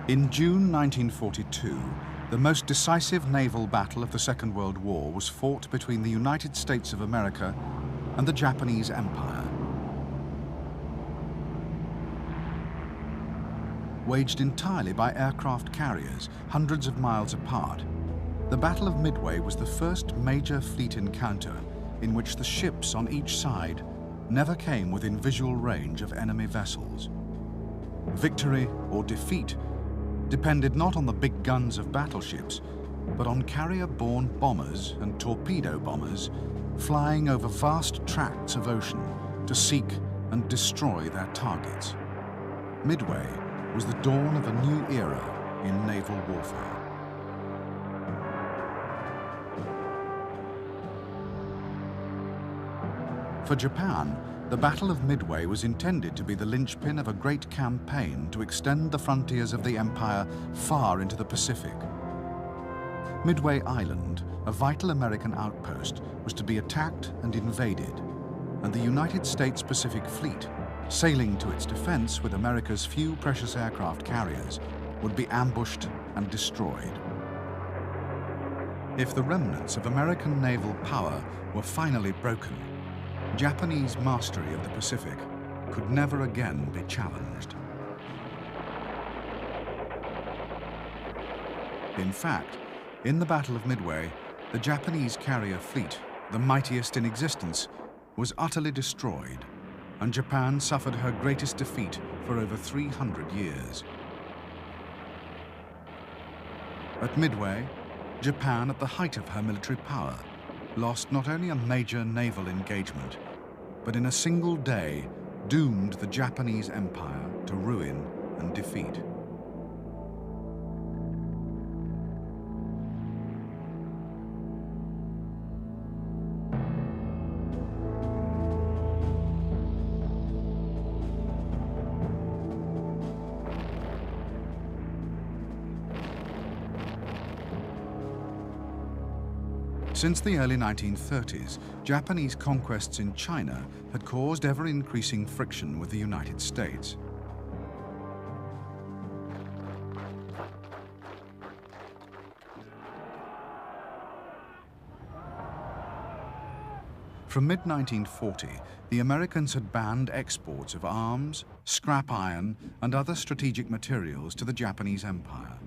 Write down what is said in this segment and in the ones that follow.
In June 1942, the most decisive naval battle of the Second World War was fought between the United States of America and the Japanese Empire. Waged entirely by aircraft carriers, hundreds of miles apart, the Battle of Midway was the first major fleet encounter in which the ships on each side never came within visual range of enemy vessels. Victory or defeat depended not on the big guns of battleships, but on carrier-borne bombers and torpedo bombers flying over vast tracts of ocean to seek and destroy their targets. Midway was the dawn of a new era in naval warfare. For Japan, the Battle of Midway was intended to be the linchpin of a great campaign to extend the frontiers of the empire far into the Pacific. Midway Island, a vital American outpost, was to be attacked and invaded, and the United States Pacific Fleet, sailing to its defense with America's few precious aircraft carriers, would be ambushed and destroyed. If the remnants of American naval power were finally broken, Japanese mastery of the Pacific could never again be challenged. In fact, in the Battle of Midway, the Japanese carrier fleet, the mightiest in existence, was utterly destroyed, and Japan suffered her greatest defeat for over 300 years. At Midway, Japan, at the height of her military power, lost not only a major naval engagement, but in a single day doomed the Japanese Empire to ruin and defeat. Since the early 1930s, Japanese conquests in China had caused ever-increasing friction with the United States. From mid-1940, the Americans had banned exports of arms, scrap iron, and other strategic materials to the Japanese Empire.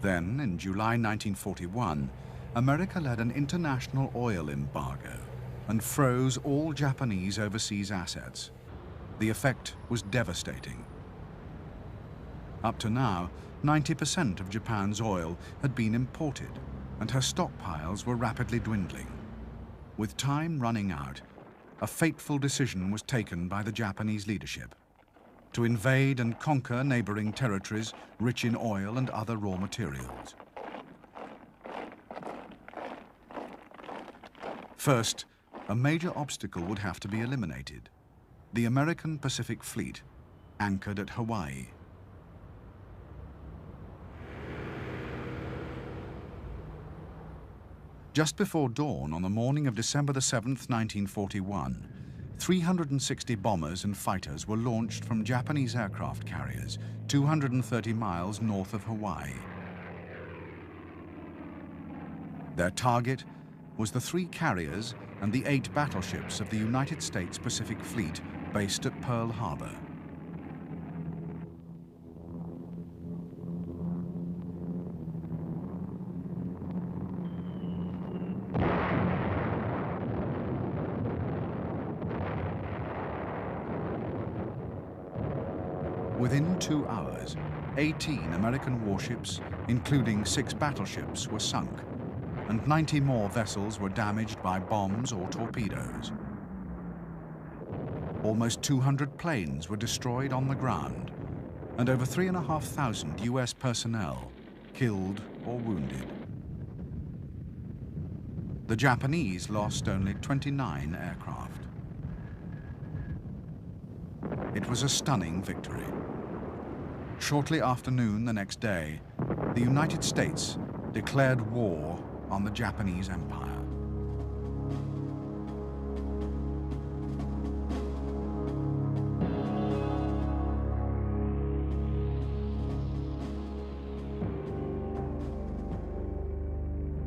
Then, in July 1941, America led an international oil embargo and froze all Japanese overseas assets. The effect was devastating. Up to now, 90% of Japan's oil had been imported, and her stockpiles were rapidly dwindling. With time running out, a fateful decision was taken by the Japanese leadership: to invade and conquer neighboring territories rich in oil and other raw materials. First, a major obstacle would have to be eliminated: the American Pacific Fleet, anchored at Hawaii. Just before dawn on the morning of December the 7th, 1941, 360 bombers and fighters were launched from Japanese aircraft carriers 230 miles north of Hawaii. Their target was the 3 carriers and the 8 battleships of the United States Pacific Fleet based at Pearl Harbor. Within 2 hours, 18 American warships, including 6 battleships, were sunk, and 90 more vessels were damaged by bombs or torpedoes. Almost 200 planes were destroyed on the ground, and over 3,500 US personnel killed or wounded. The Japanese lost only 29 aircraft. It was a stunning victory. Shortly after noon the next day, the United States declared war on the Japanese Empire.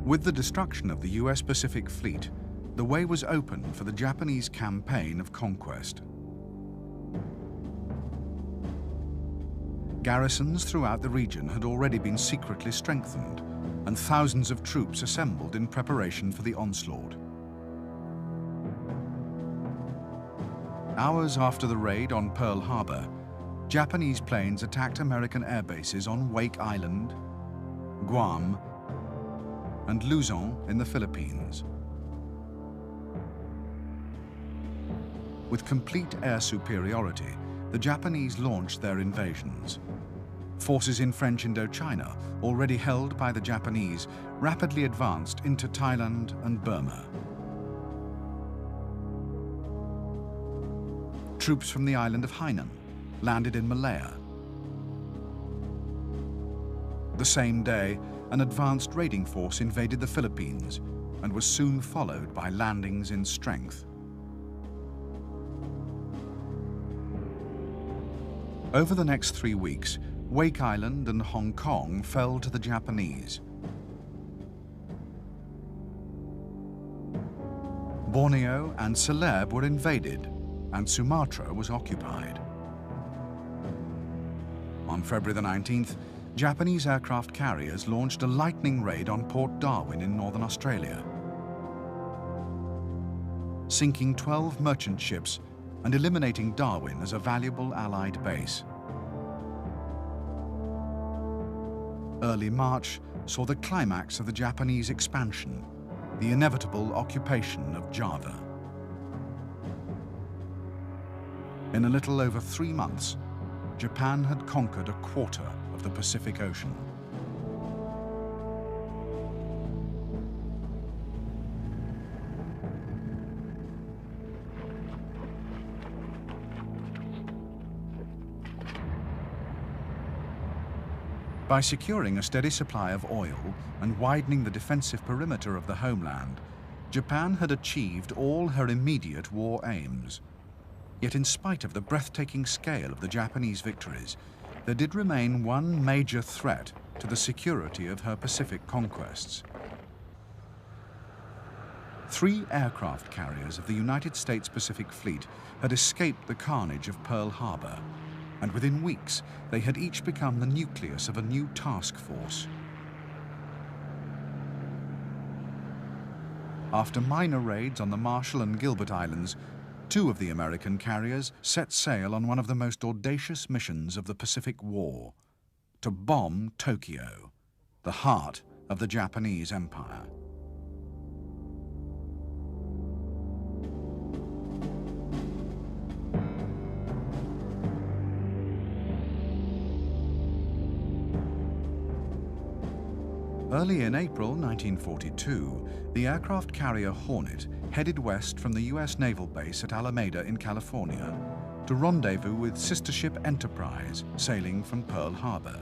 With the destruction of the US Pacific Fleet, the way was open for the Japanese campaign of conquest. Garrisons throughout the region had already been secretly strengthened, and thousands of troops assembled in preparation for the onslaught. Hours after the raid on Pearl Harbor, Japanese planes attacked American air bases on Wake Island, Guam, and Luzon in the Philippines. With complete air superiority, the Japanese launched their invasions. Forces in French Indochina, already held by the Japanese, rapidly advanced into Thailand and Burma. Troops from the island of Hainan landed in Malaya. The same day, an advanced raiding force invaded the Philippines and was soon followed by landings in strength. Over the next 3 weeks, Wake Island and Hong Kong fell to the Japanese. Borneo and Celeb were invaded, and Sumatra was occupied. On February the 19th, Japanese aircraft carriers launched a lightning raid on Port Darwin in northern Australia, sinking 12 merchant ships and eliminating Darwin as a valuable Allied base. Early March saw the climax of the Japanese expansion, the inevitable occupation of Java. In a little over 3 months, Japan had conquered a quarter of the Pacific Ocean. By securing a steady supply of oil and widening the defensive perimeter of the homeland, Japan had achieved all her immediate war aims. Yet in spite of the breathtaking scale of the Japanese victories, there did remain one major threat to the security of her Pacific conquests. 3 aircraft carriers of the United States Pacific Fleet had escaped the carnage of Pearl Harbor, and within weeks they had each become the nucleus of a new task force. After minor raids on the Marshall and Gilbert Islands, 2 of the American carriers set sail on one of the most audacious missions of the Pacific War, to bomb Tokyo, the heart of the Japanese Empire. Early in April 1942, the aircraft carrier Hornet headed west from the US naval base at Alameda in California to rendezvous with sister ship Enterprise sailing from Pearl Harbor.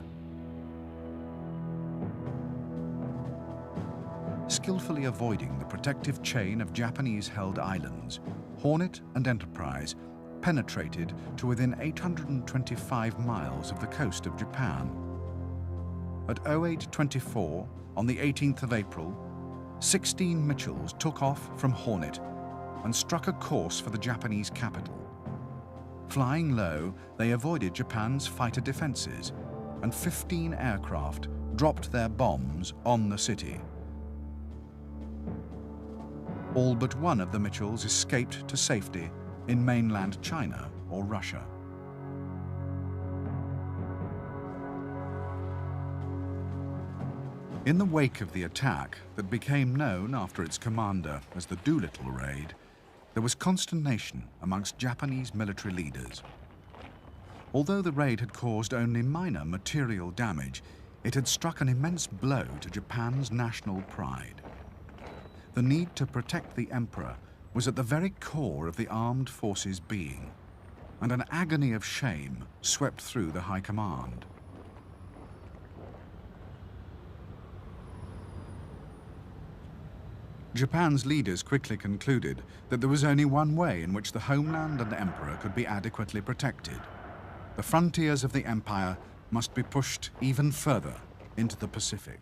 Skillfully avoiding the protective chain of Japanese-held islands, Hornet and Enterprise penetrated to within 825 miles of the coast of Japan. At 0824, on the 18th of April, 16 Mitchells took off from Hornet and struck a course for the Japanese capital. Flying low, they avoided Japan's fighter defenses, and 15 aircraft dropped their bombs on the city. All but one of the Mitchells escaped to safety in mainland China or Russia. In the wake of the attack that became known after its commander as the Doolittle Raid, there was consternation amongst Japanese military leaders. Although the raid had caused only minor material damage, it had struck an immense blow to Japan's national pride. The need to protect the emperor was at the very core of the armed forces' being, and an agony of shame swept through the high command. Japan's leaders quickly concluded that there was only one way in which the homeland and the emperor could be adequately protected. The frontiers of the empire must be pushed even further into the Pacific.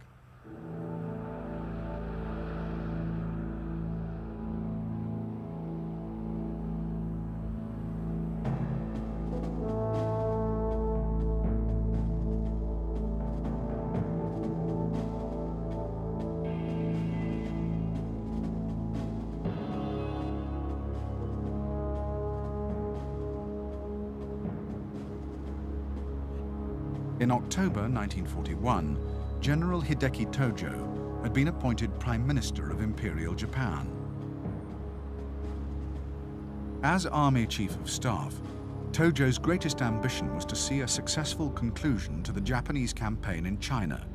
In October 1941, General Hideki Tojo had been appointed Prime Minister of Imperial Japan. As Army Chief of Staff, Tojo's greatest ambition was to see a successful conclusion to the Japanese campaign in China,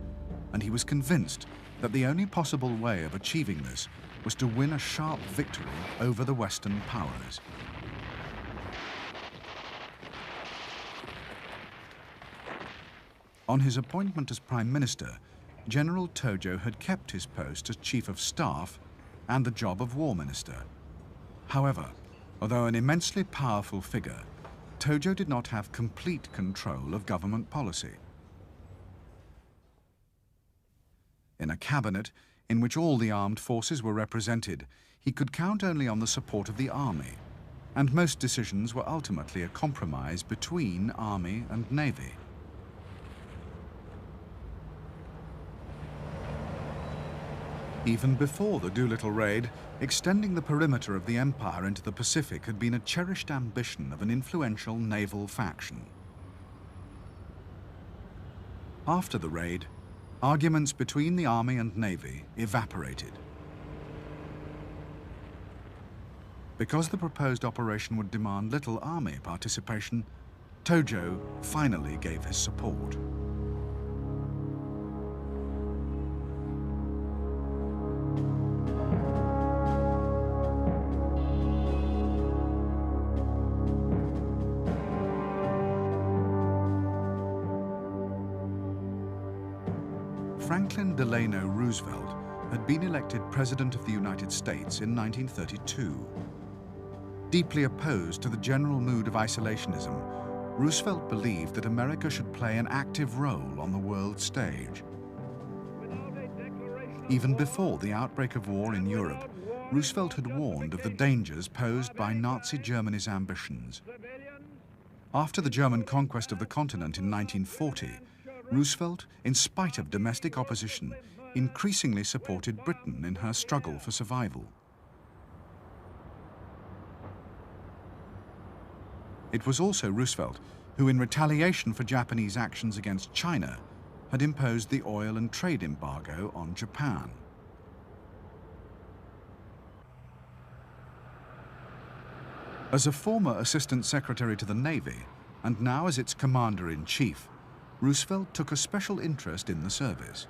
and he was convinced that the only possible way of achieving this was to win a sharp victory over the Western powers. On his appointment as Prime Minister, General Tojo had kept his post as Chief of Staff and the job of War Minister. However, although an immensely powerful figure, Tojo did not have complete control of government policy. In a cabinet in which all the armed forces were represented, he could count only on the support of the army, and most decisions were ultimately a compromise between army and navy. Even before the Doolittle raid, extending the perimeter of the empire into the Pacific had been a cherished ambition of an influential naval faction. After the raid, arguments between the army and navy evaporated. Because the proposed operation would demand little army participation, Tojo finally gave his support. Franklin Delano Roosevelt had been elected President of the United States in 1932. Deeply opposed to the general mood of isolationism, Roosevelt believed that America should play an active role on the world stage. Even before the outbreak of war in Europe, Roosevelt had warned of the dangers posed by Nazi Germany's ambitions. After the German conquest of the continent in 1940, Roosevelt, in spite of domestic opposition, increasingly supported Britain in her struggle for survival. It was also Roosevelt who, in retaliation for Japanese actions against China, had imposed the oil and trade embargo on Japan. As a former Assistant Secretary to the Navy, and now as its Commander-in-Chief, Roosevelt took a special interest in the service.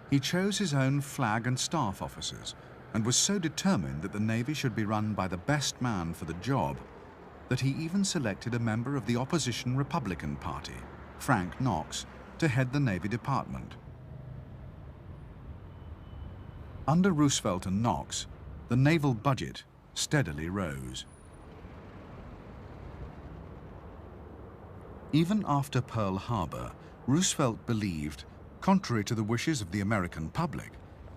He chose his own flag and staff officers and was so determined that the Navy should be run by the best man for the job that he even selected a member of the opposition Republican Party, Frank Knox, to head the Navy Department. Under Roosevelt and Knox, the naval budget steadily rose. Even after Pearl Harbor, Roosevelt believed, contrary to the wishes of the American public,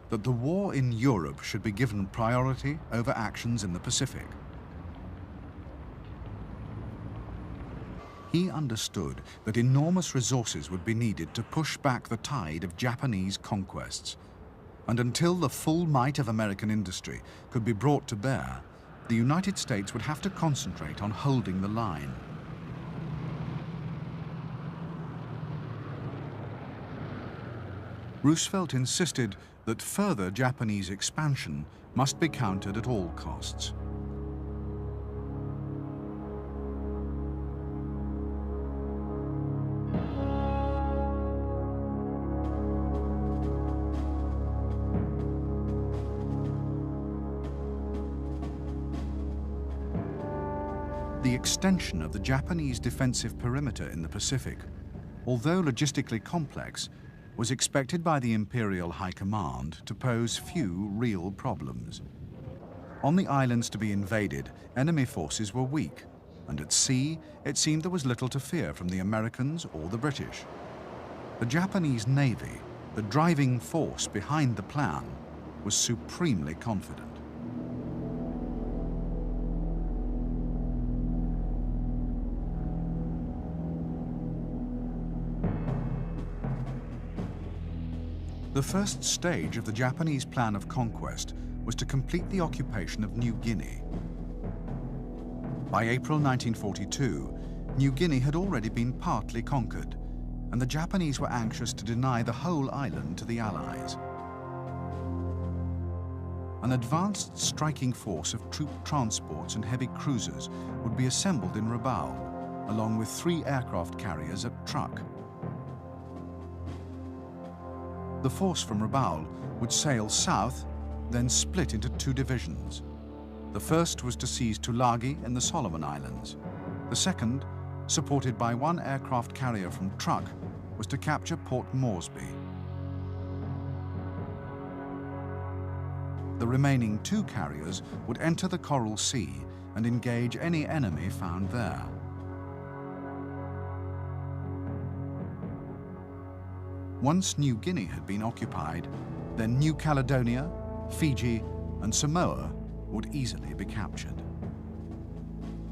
that the war in Europe should be given priority over actions in the Pacific. He understood that enormous resources would be needed to push back the tide of Japanese conquests, and until the full might of American industry could be brought to bear, the United States would have to concentrate on holding the line. Roosevelt insisted that further Japanese expansion must be countered at all costs. The extension of the Japanese defensive perimeter in the Pacific, although logistically complex, was expected by the Imperial High Command to pose few real problems. On the islands to be invaded, enemy forces were weak, and at sea, it seemed there was little to fear from the Americans or the British. The Japanese Navy, the driving force behind the plan, was supremely confident. The first stage of the Japanese plan of conquest was to complete the occupation of New Guinea. By April 1942, New Guinea had already been partly conquered, and the Japanese were anxious to deny the whole island to the Allies. An advanced striking force of troop transports and heavy cruisers would be assembled in Rabaul, along with 3 aircraft carriers at Truk. The force from Rabaul would sail south, then split into 2 divisions. The first was to seize Tulagi in the Solomon Islands. The second, supported by 1 aircraft carrier from Truk, was to capture Port Moresby. The remaining 2 carriers would enter the Coral Sea and engage any enemy found there. Once New Guinea had been occupied, then New Caledonia, Fiji, and Samoa would easily be captured.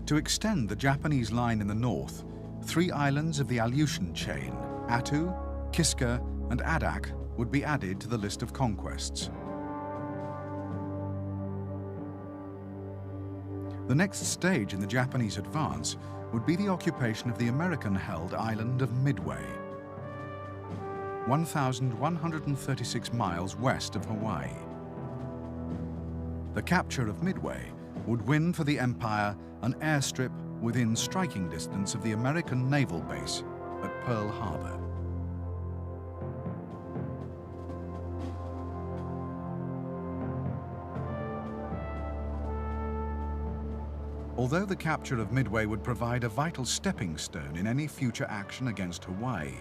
To extend the Japanese line in the north, 3 islands of the Aleutian chain, Attu, Kiska, and Adak, would be added to the list of conquests. The next stage in the Japanese advance would be the occupation of the American-held island of Midway, 1,136 miles west of Hawaii. The capture of Midway would win for the Empire an airstrip within striking distance of the American naval base at Pearl Harbor. Although the capture of Midway would provide a vital stepping stone in any future action against Hawaii,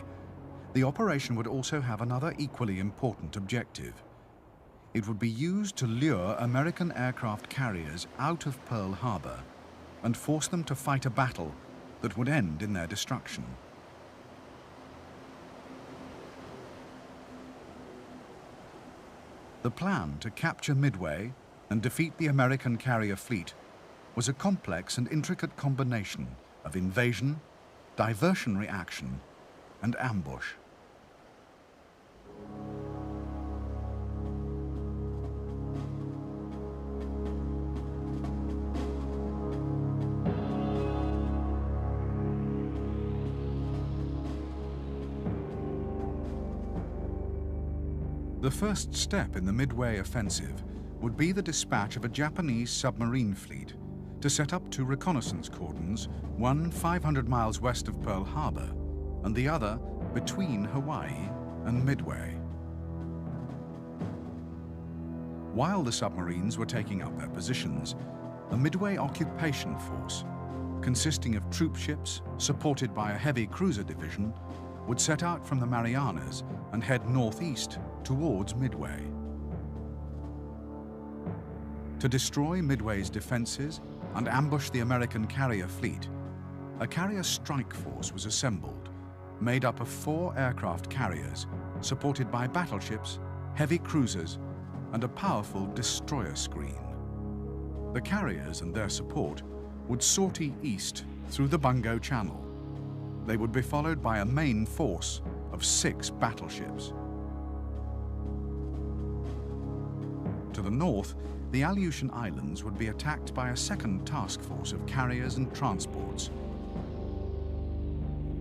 the operation would also have another equally important objective. It would be used to lure American aircraft carriers out of Pearl Harbor and force them to fight a battle that would end in their destruction. The plan to capture Midway and defeat the American carrier fleet was a complex and intricate combination of invasion, diversionary action, and ambush. The first step in the Midway offensive would be the dispatch of a Japanese submarine fleet to set up 2 reconnaissance cordons, one 500 miles west of Pearl Harbor and the other between Hawaii and Midway. While the submarines were taking up their positions, a Midway occupation force, consisting of troop ships supported by a heavy cruiser division, would set out from the Marianas and head northeast towards Midway. To destroy Midway's defenses and ambush the American carrier fleet, a carrier strike force was assembled, made up of 4 aircraft carriers, supported by battleships, heavy cruisers, and a powerful destroyer screen. The carriers and their support would sortie east through the Bungo Channel. They would be followed by a main force of 6 battleships. To the north, the Aleutian Islands would be attacked by a second task force of carriers and transports,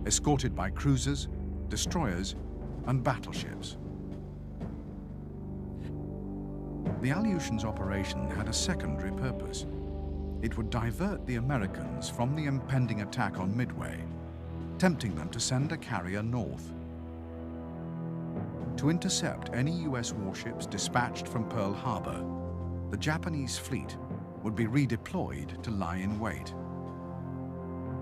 escorted by cruisers, destroyers, and battleships. The Aleutians' operation had a secondary purpose. It would divert the Americans from the impending attack on Midway, tempting them to send a carrier north. To intercept any US warships dispatched from Pearl Harbor, the Japanese fleet would be redeployed to lie in wait.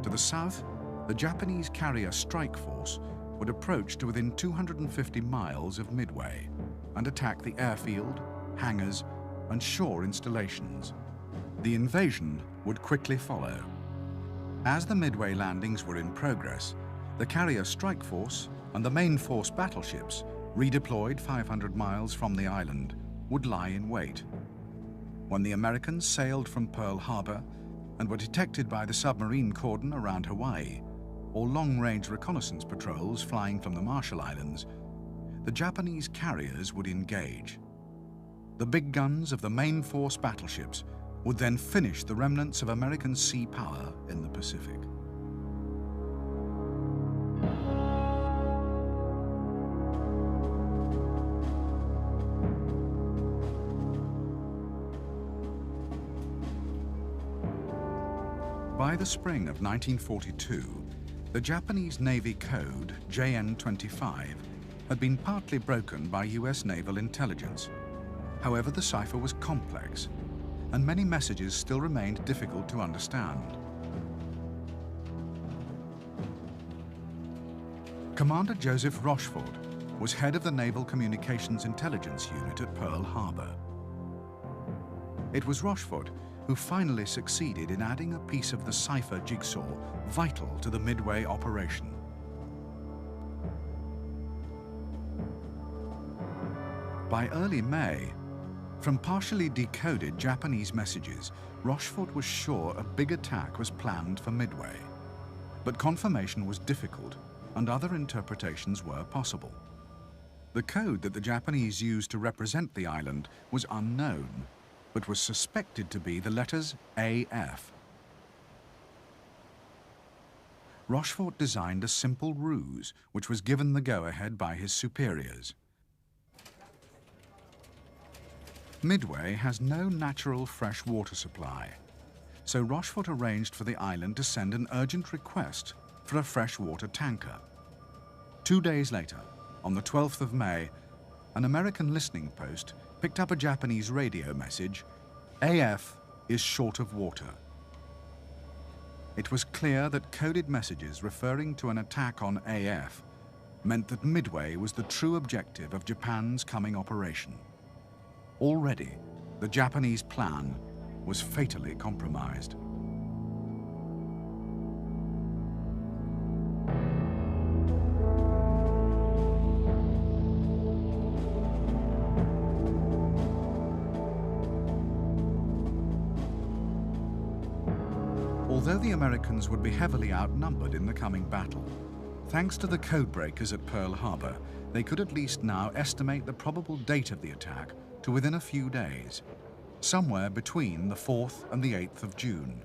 To the south, the Japanese carrier strike force would approach to within 250 miles of Midway and attack the airfield, hangars, and shore installations. The invasion would quickly follow. As the Midway landings were in progress, the carrier strike force and the main force battleships, redeployed 500 miles from the island, would lie in wait. When the Americans sailed from Pearl Harbor and were detected by the submarine cordon around Hawaii, or long-range reconnaissance patrols flying from the Marshall Islands, the Japanese carriers would engage. The big guns of the main force battleships would then finish the remnants of American sea power in the Pacific. By the spring of 1942, the Japanese Navy code JN-25 had been partly broken by US naval intelligence. However, the cipher was complex, and many messages still remained difficult to understand. Commander Joseph Rochefort was head of the Naval Communications Intelligence Unit at Pearl Harbor. It was Rochefort who finally succeeded in adding a piece of the cipher jigsaw vital to the Midway operation. By early May, from partially decoded Japanese messages, Rochefort was sure a big attack was planned for Midway. But confirmation was difficult, and other interpretations were possible. The code that the Japanese used to represent the island was unknown, but was suspected to be the letters AF. Rochefort designed a simple ruse, which was given the go-ahead by his superiors. Midway has no natural fresh water supply, so Rochefort arranged for the island to send an urgent request for a freshwater tanker. 2 days later, on the 12th of May, an American listening post picked up a Japanese radio message: AF is short of water. It was clear that coded messages referring to an attack on AF meant that Midway was the true objective of Japan's coming operation. Already, the Japanese plan was fatally compromised. Although the Americans would be heavily outnumbered in the coming battle, thanks to the codebreakers at Pearl Harbor, they could at least now estimate the probable date of the attack to within a few days, somewhere between the 4th and the 8th of June.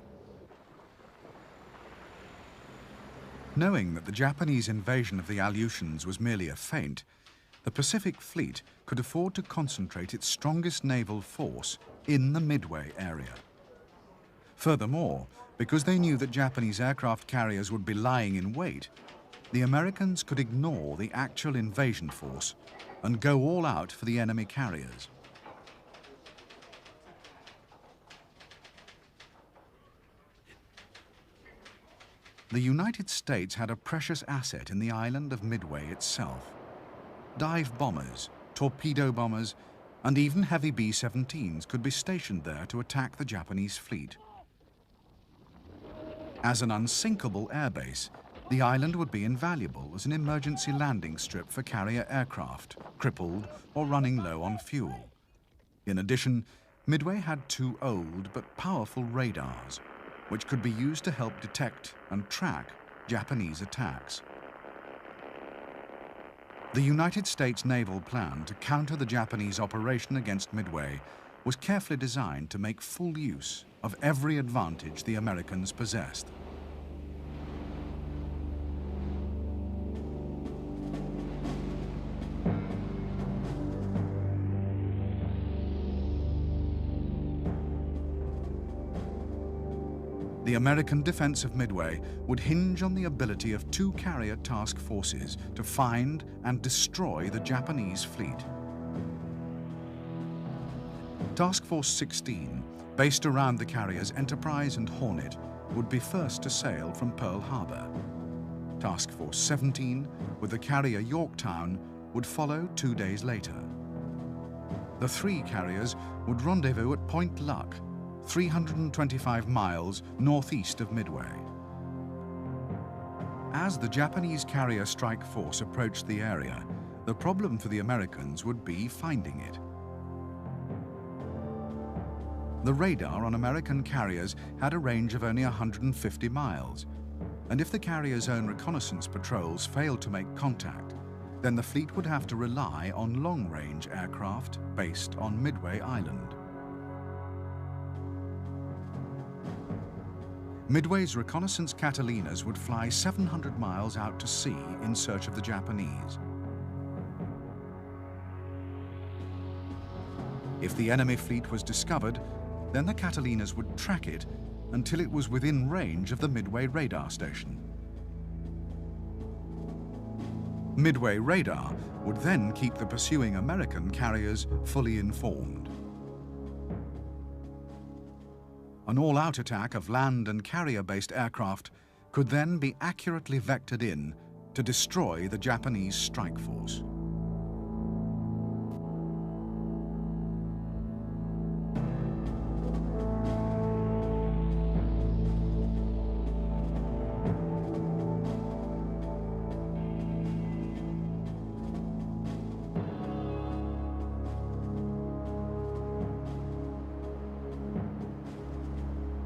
Knowing that the Japanese invasion of the Aleutians was merely a feint, the Pacific Fleet could afford to concentrate its strongest naval force in the Midway area. Furthermore, because they knew that Japanese aircraft carriers would be lying in wait, the Americans could ignore the actual invasion force and go all out for the enemy carriers. The United States had a precious asset in the island of Midway itself. Dive bombers, torpedo bombers, and even heavy B-17s could be stationed there to attack the Japanese fleet. As an unsinkable airbase, the island would be invaluable as an emergency landing strip for carrier aircraft, crippled or running low on fuel. In addition, Midway had 2 old but powerful radars, which could be used to help detect and track Japanese attacks. The United States naval plan to counter the Japanese operation against Midway was carefully designed to make full use of every advantage the Americans possessed. The American defense of Midway would hinge on the ability of 2 carrier task forces to find and destroy the Japanese fleet. Task Force 16, based around the carriers Enterprise and Hornet, would be first to sail from Pearl Harbor. Task Force 17, with the carrier Yorktown, would follow 2 days later. The 3 carriers would rendezvous at Point Luck, 325 miles northeast of Midway. As the Japanese carrier strike force approached the area, the problem for the Americans would be finding it. The radar on American carriers had a range of only 150 miles, and if the carrier's own reconnaissance patrols failed to make contact, then the fleet would have to rely on long-range aircraft based on Midway Island. Midway's reconnaissance Catalinas would fly 700 miles out to sea in search of the Japanese. If the enemy fleet was discovered, then the Catalinas would track it until it was within range of the Midway radar station. Midway radar would then keep the pursuing American carriers fully informed. An all-out attack of land and carrier-based aircraft could then be accurately vectored in to destroy the Japanese strike force.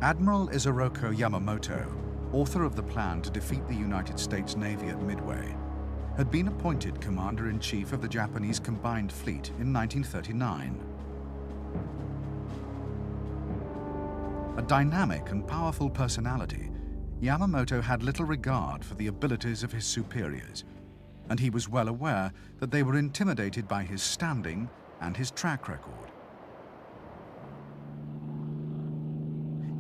Admiral Isoroku Yamamoto, author of the plan to defeat the United States Navy at Midway, had been appointed Commander-in-Chief of the Japanese Combined Fleet in 1939. A dynamic and powerful personality, Yamamoto had little regard for the abilities of his superiors, and he was well aware that they were intimidated by his standing and his track record.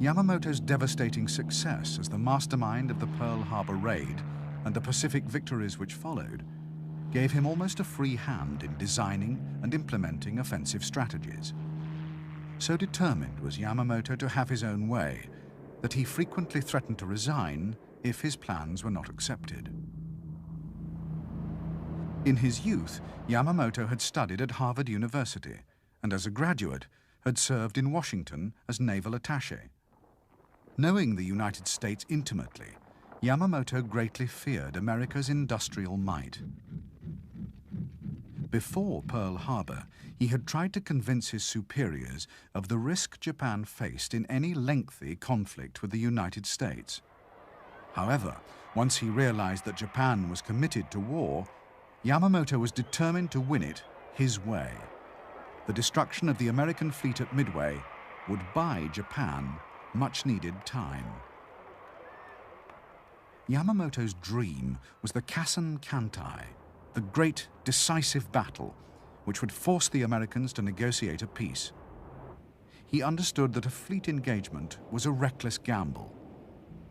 Yamamoto's devastating success as the mastermind of the Pearl Harbor raid and the Pacific victories which followed gave him almost a free hand in designing and implementing offensive strategies. So determined was Yamamoto to have his own way that he frequently threatened to resign if his plans were not accepted. In his youth, Yamamoto had studied at Harvard University and as a graduate had served in Washington as naval attaché. Knowing the United States intimately, Yamamoto greatly feared America's industrial might. Before Pearl Harbor, he had tried to convince his superiors of the risk Japan faced in any lengthy conflict with the United States. However, once he realized that Japan was committed to war, Yamamoto was determined to win it his way. The destruction of the American fleet at Midway would buy Japan much-needed time. Yamamoto's dream was the Kasen-Kantai, the great decisive battle which would force the Americans to negotiate a peace. He understood that a fleet engagement was a reckless gamble,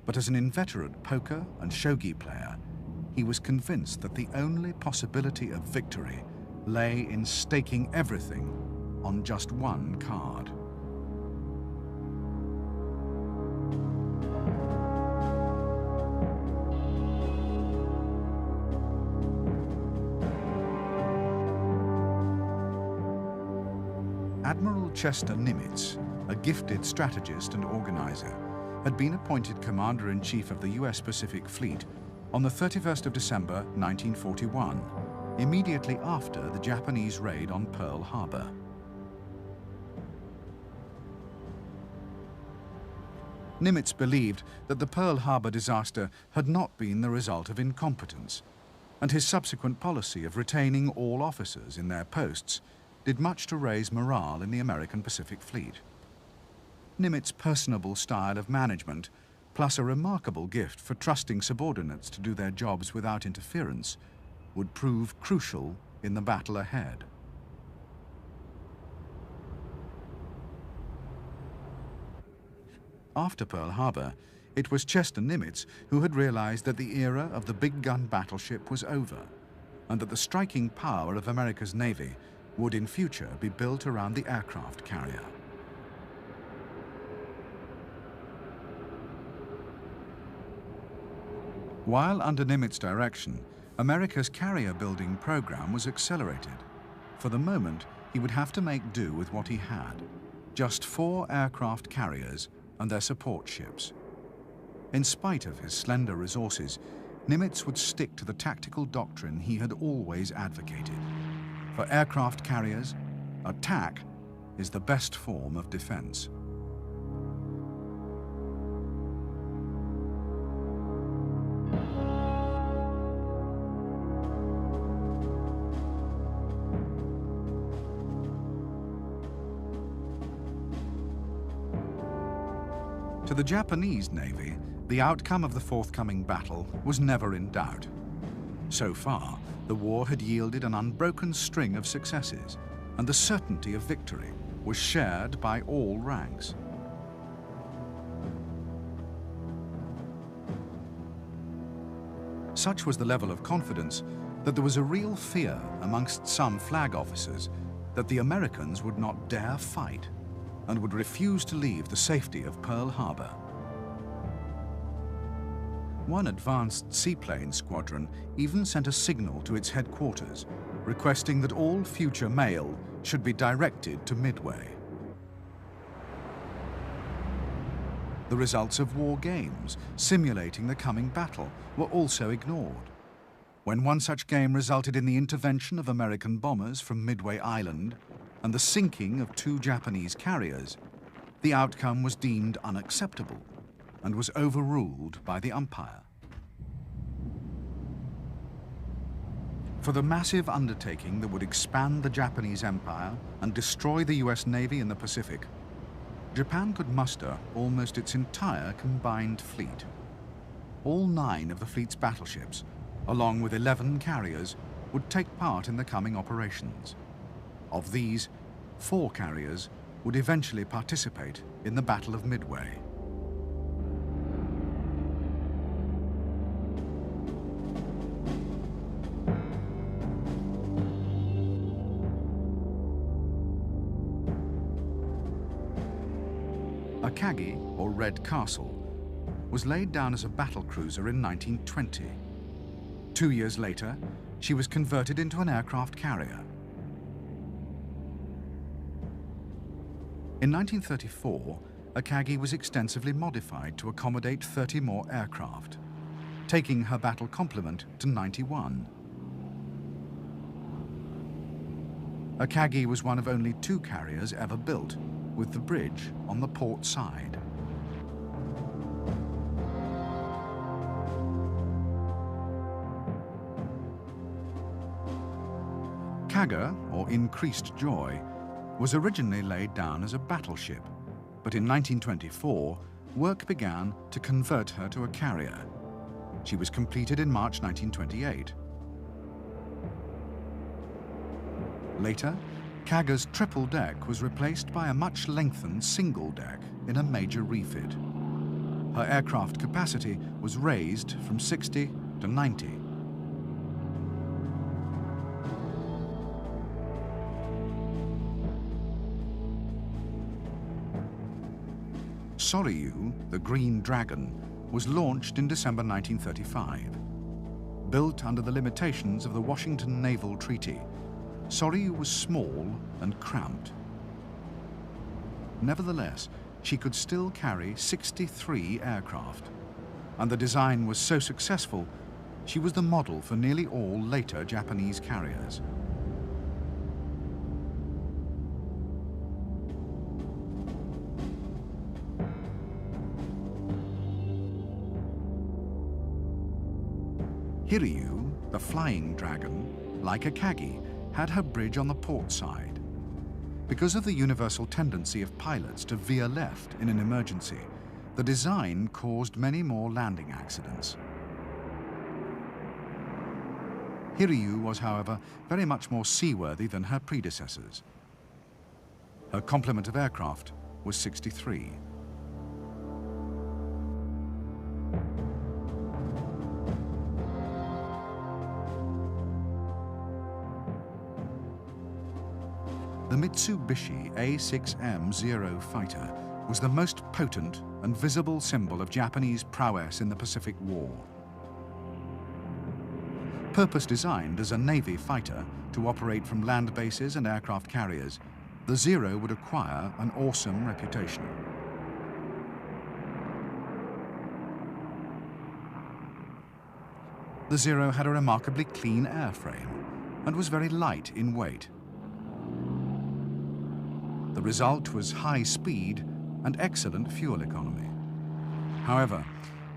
but as an inveterate poker and shogi player, he was convinced that the only possibility of victory lay in staking everything on just one card. Admiral Chester Nimitz, a gifted strategist and organizer, had been appointed Commander-in-Chief of the U.S. Pacific Fleet on the 31st of December 1941, immediately after the Japanese raid on Pearl Harbor. Nimitz believed that the Pearl Harbor disaster had not been the result of incompetence, and his subsequent policy of retaining all officers in their posts did much to raise morale in the American Pacific Fleet. Nimitz's personable style of management, plus a remarkable gift for trusting subordinates to do their jobs without interference, would prove crucial in the battle ahead. After Pearl Harbor, it was Chester Nimitz who had realized that the era of the big gun battleship was over, and that the striking power of America's Navy would in future be built around the aircraft carrier. While under Nimitz's direction, America's carrier-building program was accelerated. For the moment, he would have to make do with what he had, just 4 aircraft carriers and their support ships. In spite of his slender resources, Nimitz would stick to the tactical doctrine he had always advocated. For aircraft carriers, attack is the best form of defense. To the Japanese Navy, the outcome of the forthcoming battle was never in doubt. So far, the war had yielded an unbroken string of successes, and the certainty of victory was shared by all ranks. Such was the level of confidence that there was a real fear amongst some flag officers that the Americans would not dare fight and would refuse to leave the safety of Pearl Harbor. One advanced seaplane squadron even sent a signal to its headquarters, requesting that all future mail should be directed to Midway. The results of war games simulating the coming battle were also ignored. When one such game resulted in the intervention of American bombers from Midway Island and the sinking of 2 Japanese carriers, the outcome was deemed unacceptable and was overruled by the umpire. For the massive undertaking that would expand the Japanese Empire and destroy the US Navy in the Pacific, Japan could muster almost its entire combined fleet. All 9 of the fleet's battleships, along with 11 carriers, would take part in the coming operations. Of these, 4 carriers would eventually participate in the Battle of Midway. Akagi, or Red Castle, was laid down as a battle cruiser in 1920. 2 years later, she was converted into an aircraft carrier. In 1934, Akagi was extensively modified to accommodate 30 more aircraft, taking her battle complement to 91. Akagi was one of only 2 carriers ever built, with the bridge on the port side. Kaga, or Increased Joy, was originally laid down as a battleship, but in 1924, work began to convert her to a carrier. She was completed in March 1928. Later, Kaga's triple deck was replaced by a much lengthened single deck in a major refit. Her aircraft capacity was raised from 60 to 90. Soryu, the Green Dragon, was launched in December 1935. Built under the limitations of the Washington Naval Treaty, Soryu was small and cramped. Nevertheless, she could still carry 63 aircraft, and the design was so successful, she was the model for nearly all later Japanese carriers. Hiryu, the Flying Dragon, like Akagi, had her bridge on the port side. Because of the universal tendency of pilots to veer left in an emergency, the design caused many more landing accidents. Hiryu was, however, very much more seaworthy than her predecessors. Her complement of aircraft was 63. The Mitsubishi A6M-0 fighter was the most potent and visible symbol of Japanese prowess in the Pacific War. Purpose-designed as a Navy fighter to operate from land bases and aircraft carriers, the Zero would acquire an awesome reputation. The Zero had a remarkably clean airframe and was very light in weight. The result was high speed and excellent fuel economy. However,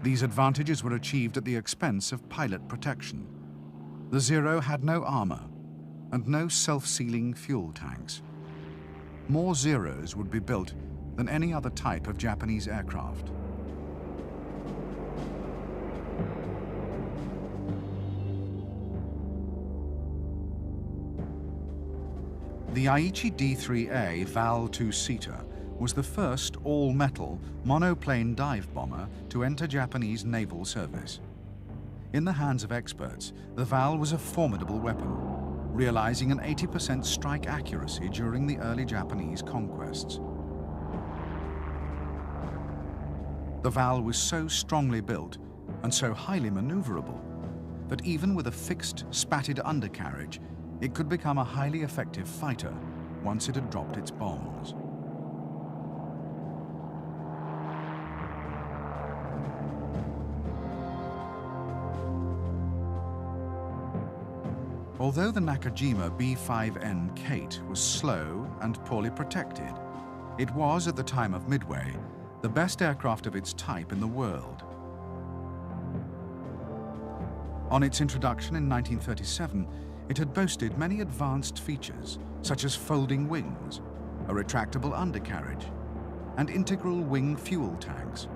these advantages were achieved at the expense of pilot protection. The Zero had no armor and no self-sealing fuel tanks. More Zeros would be built than any other type of Japanese aircraft. The Aichi D-3A Val 2-seater was the first all-metal monoplane dive bomber to enter Japanese naval service. In the hands of experts, the Val was a formidable weapon, realizing an 80% strike accuracy during the early Japanese conquests. The Val was so strongly built and so highly maneuverable that even with a fixed, spatted undercarriage, it could become a highly effective fighter once it had dropped its bombs. Although the Nakajima B-5N Kate was slow and poorly protected, it was, at the time of Midway, the best aircraft of its type in the world. On its introduction in 1937, it had boasted many advanced features, such as folding wings, a retractable undercarriage, and integral wing fuel tanks.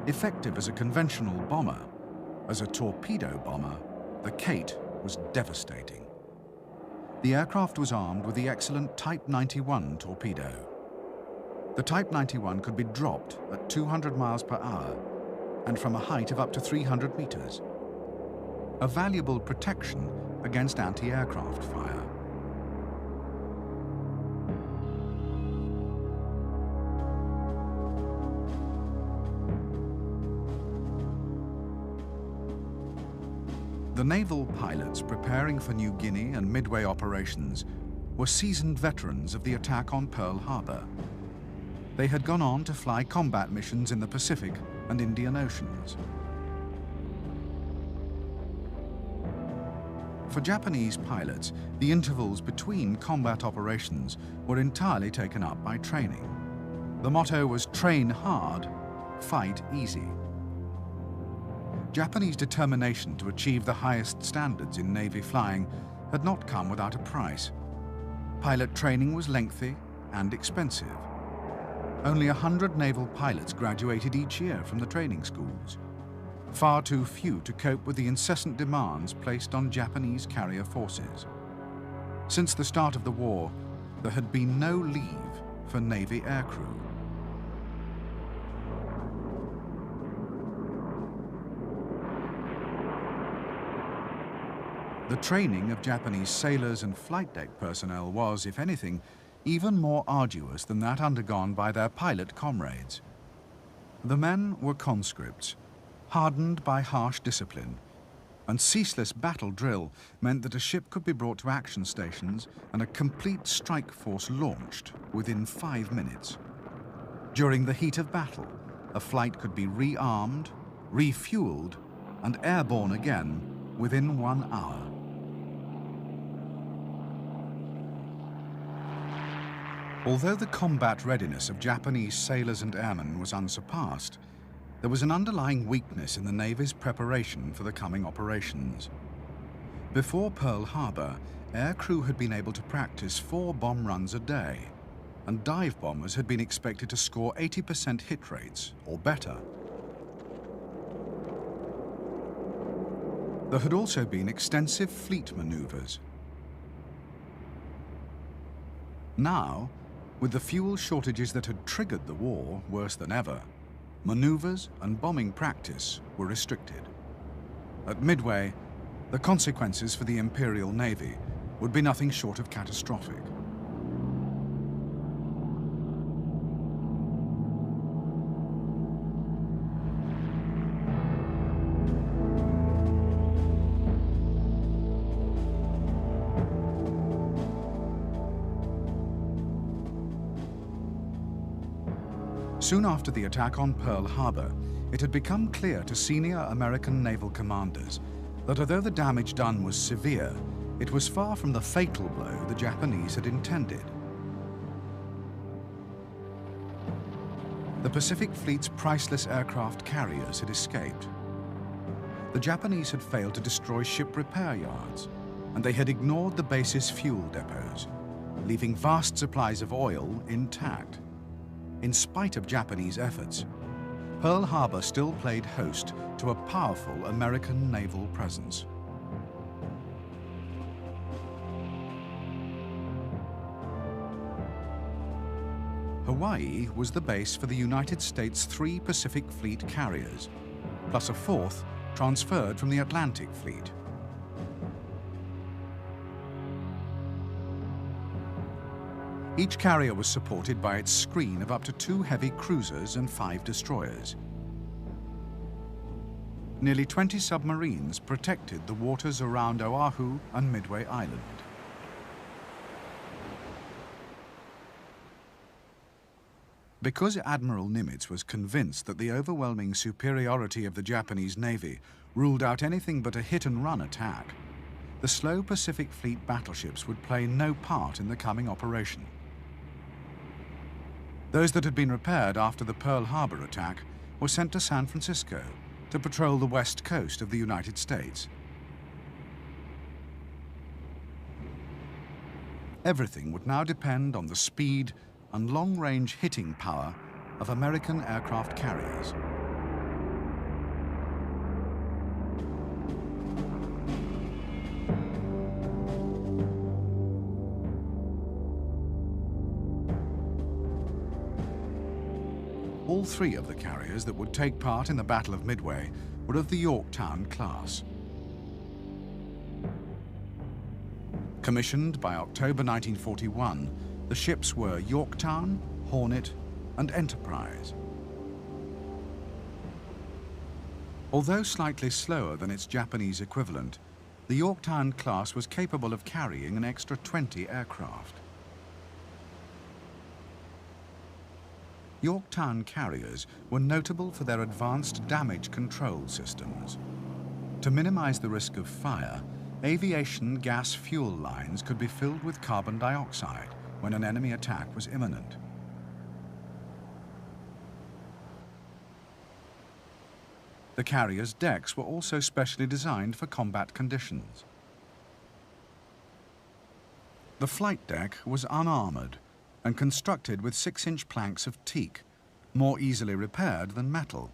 Effective as a conventional bomber, as a torpedo bomber, the Kate was devastating. The aircraft was armed with the excellent Type 91 torpedo. The Type 91 could be dropped at 200 miles per hour and from a height of up to 300 meters, a valuable protection against anti-aircraft fire. The naval pilots preparing for New Guinea and Midway operations were seasoned veterans of the attack on Pearl Harbor. They had gone on to fly combat missions in the Pacific and Indian Oceans. For Japanese pilots, the intervals between combat operations were entirely taken up by training. The motto was train hard, fight easy. Japanese determination to achieve the highest standards in Navy flying had not come without a price. Pilot training was lengthy and expensive. Only 100 naval pilots graduated each year from the training schools, far too few to cope with the incessant demands placed on Japanese carrier forces. Since the start of the war, there had been no leave for Navy aircrew. The training of Japanese sailors and flight deck personnel was, if anything, even more arduous than that undergone by their pilot comrades. The men were conscripts, hardened by harsh discipline, and ceaseless battle drill meant that a ship could be brought to action stations and a complete strike force launched within 5 minutes. During the heat of battle, a flight could be rearmed, refueled, and airborne again within 1 hour. Although the combat readiness of Japanese sailors and airmen was unsurpassed, there was an underlying weakness in the Navy's preparation for the coming operations. Before Pearl Harbor, aircrew had been able to practice 4 bomb runs a day, and dive bombers had been expected to score 80% hit rates or better. There had also been extensive fleet maneuvers. Now, with the fuel shortages that had triggered the war worse than ever, maneuvers and bombing practice were restricted. At Midway, the consequences for the Imperial Navy would be nothing short of catastrophic. Soon after the attack on Pearl Harbor, it had become clear to senior American naval commanders that although the damage done was severe, it was far from the fatal blow the Japanese had intended. The Pacific Fleet's priceless aircraft carriers had escaped. The Japanese had failed to destroy ship repair yards, and they had ignored the base's fuel depots, leaving vast supplies of oil intact. In spite of Japanese efforts, Pearl Harbor still played host to a powerful American naval presence. Hawaii was the base for the United States' 3 Pacific Fleet carriers, plus a 4th, transferred from the Atlantic Fleet. Each carrier was supported by its screen of up to 2 heavy cruisers and 5 destroyers. Nearly 20 submarines protected the waters around Oahu and Midway Island. Because Admiral Nimitz was convinced that the overwhelming superiority of the Japanese Navy ruled out anything but a hit-and-run attack, the slow Pacific Fleet battleships would play no part in the coming operation. Those that had been repaired after the Pearl Harbor attack were sent to San Francisco to patrol the west coast of the United States. Everything would now depend on the speed and long-range hitting power of American aircraft carriers. All 3 of the carriers that would take part in the Battle of Midway were of the Yorktown class. Commissioned by October 1941, the ships were Yorktown, Hornet, and Enterprise. Although slightly slower than its Japanese equivalent, the Yorktown class was capable of carrying an extra 20 aircraft. Yorktown carriers were notable for their advanced damage control systems. To minimize the risk of fire, aviation gas fuel lines could be filled with carbon dioxide when an enemy attack was imminent. The carrier's decks were also specially designed for combat conditions. The flight deck was unarmored and constructed with 6-inch planks of teak, more easily repaired than metal,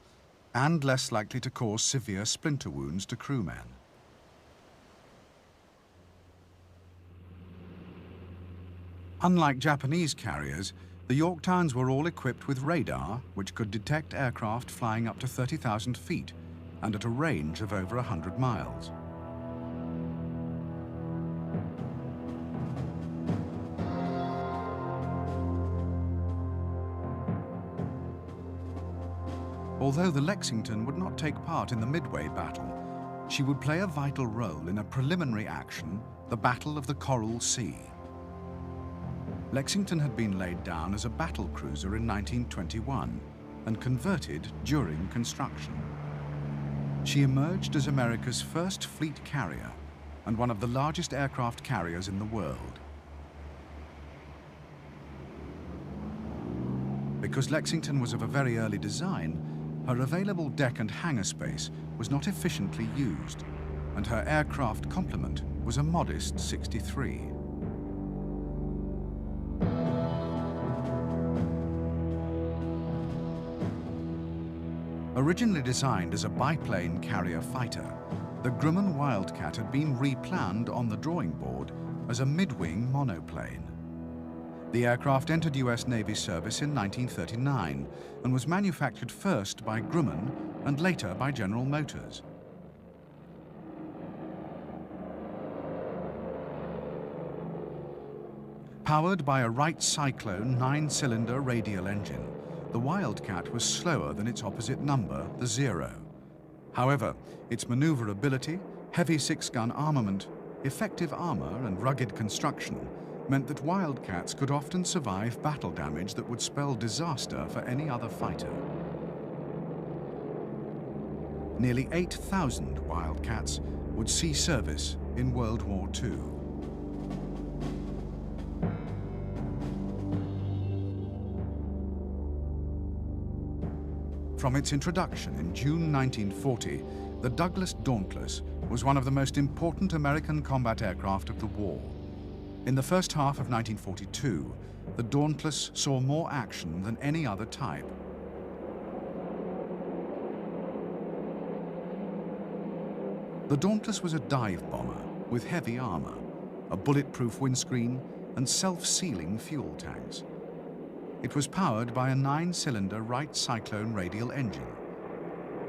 and less likely to cause severe splinter wounds to crewmen. Unlike Japanese carriers, the Yorktowns were all equipped with radar, which could detect aircraft flying up to 30,000 feet and at a range of over 100 miles. Although the Lexington would not take part in the Midway battle, she would play a vital role in a preliminary action, the Battle of the Coral Sea. Lexington had been laid down as a battle cruiser in 1921 and converted during construction. She emerged as America's first fleet carrier and one of the largest aircraft carriers in the world. Because Lexington was of a very early design, her available deck and hangar space was not efficiently used, and her aircraft complement was a modest 63. Originally designed as a biplane carrier fighter, the Grumman Wildcat had been replanned on the drawing board as a mid-wing monoplane. The aircraft entered US Navy service in 1939 and was manufactured first by Grumman and later by General Motors. Powered by a Wright Cyclone 9-cylinder radial engine, the Wildcat was slower than its opposite number, the Zero. However, its maneuverability, heavy 6-gun armament, effective armor and rugged construction meant that Wildcats could often survive battle damage that would spell disaster for any other fighter. Nearly 8,000 Wildcats would see service in World War II. From its introduction in June 1940, the Douglas Dauntless was one of the most important American combat aircraft of the war. In the first half of 1942, the Dauntless saw more action than any other type. The Dauntless was a dive bomber with heavy armor, a bulletproof windscreen, and self-sealing fuel tanks. It was powered by a 9-cylinder Wright Cyclone radial engine.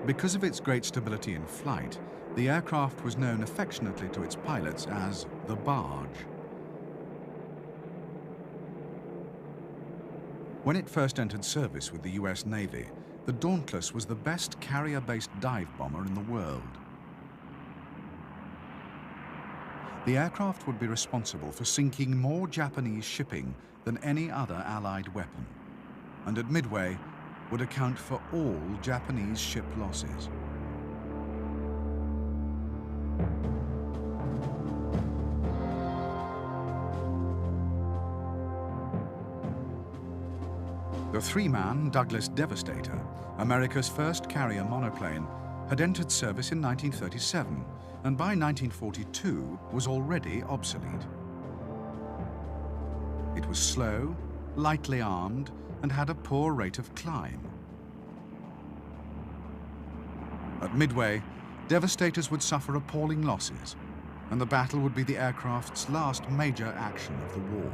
Because of its great stability in flight, the aircraft was known affectionately to its pilots as the Barge. When it first entered service with the US Navy, the Dauntless was the best carrier-based dive bomber in the world. The aircraft would be responsible for sinking more Japanese shipping than any other Allied weapon, and at Midway would account for all Japanese ship losses. The three-man Douglas Devastator, America's first carrier monoplane, had entered service in 1937, and by 1942 was already obsolete. It was slow, lightly armed, and had a poor rate of climb. At Midway, Devastators would suffer appalling losses, and the battle would be the aircraft's last major action of the war.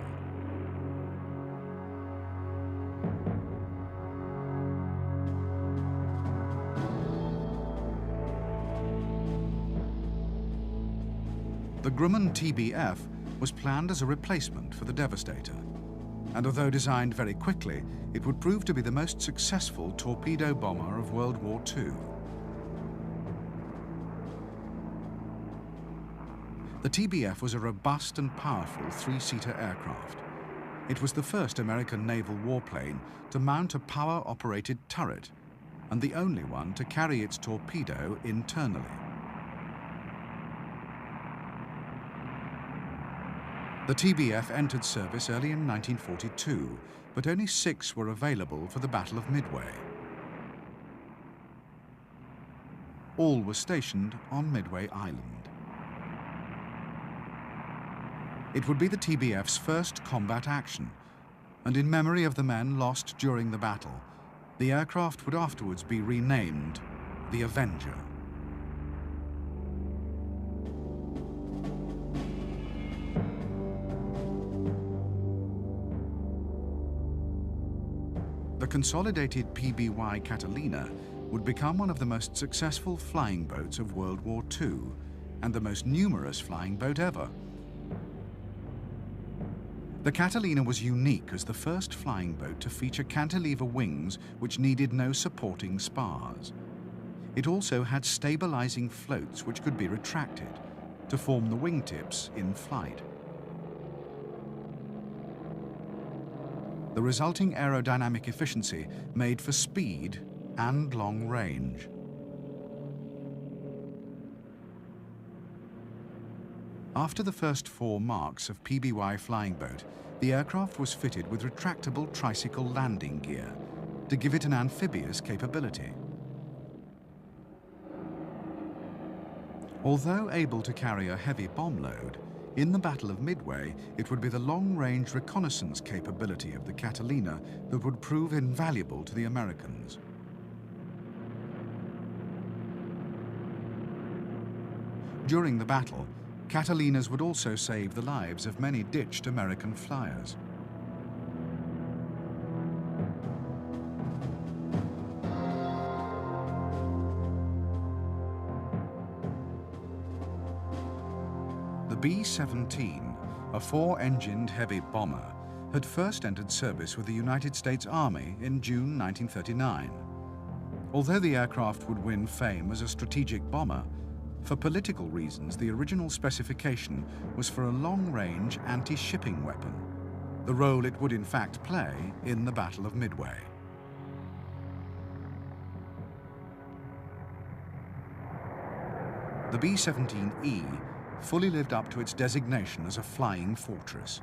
The Grumman TBF was planned as a replacement for the Devastator, and although designed very quickly, it would prove to be the most successful torpedo bomber of World War II. The TBF was a robust and powerful three-seater aircraft. It was the first American naval warplane to mount a power-operated turret, and the only one to carry its torpedo internally. The TBF entered service early in 1942, but only 6 were available for the Battle of Midway. All were stationed on Midway Island. It would be the TBF's first combat action, and in memory of the men lost during the battle, the aircraft would afterwards be renamed the Avenger. The consolidated PBY Catalina would become one of the most successful flying boats of World War II, and the most numerous flying boat ever. The Catalina was unique as the first flying boat to feature cantilever wings which needed no supporting spars. It also had stabilizing floats which could be retracted to form the wingtips in flight. The resulting aerodynamic efficiency made for speed and long range. After the first 4 marks of PBY flying boat, the aircraft was fitted with retractable tricycle landing gear to give it an amphibious capability. Although able to carry a heavy bomb load, in the Battle of Midway, it would be the long-range reconnaissance capability of the Catalina that would prove invaluable to the Americans. During the battle, Catalinas would also save the lives of many ditched American flyers. The B-17, a 4-engined heavy bomber, had first entered service with the United States Army in June 1939. Although the aircraft would win fame as a strategic bomber, for political reasons the original specification was for a long-range anti-shipping weapon, the role it would in fact play in the Battle of Midway. The B-17E fully lived up to its designation as a flying fortress.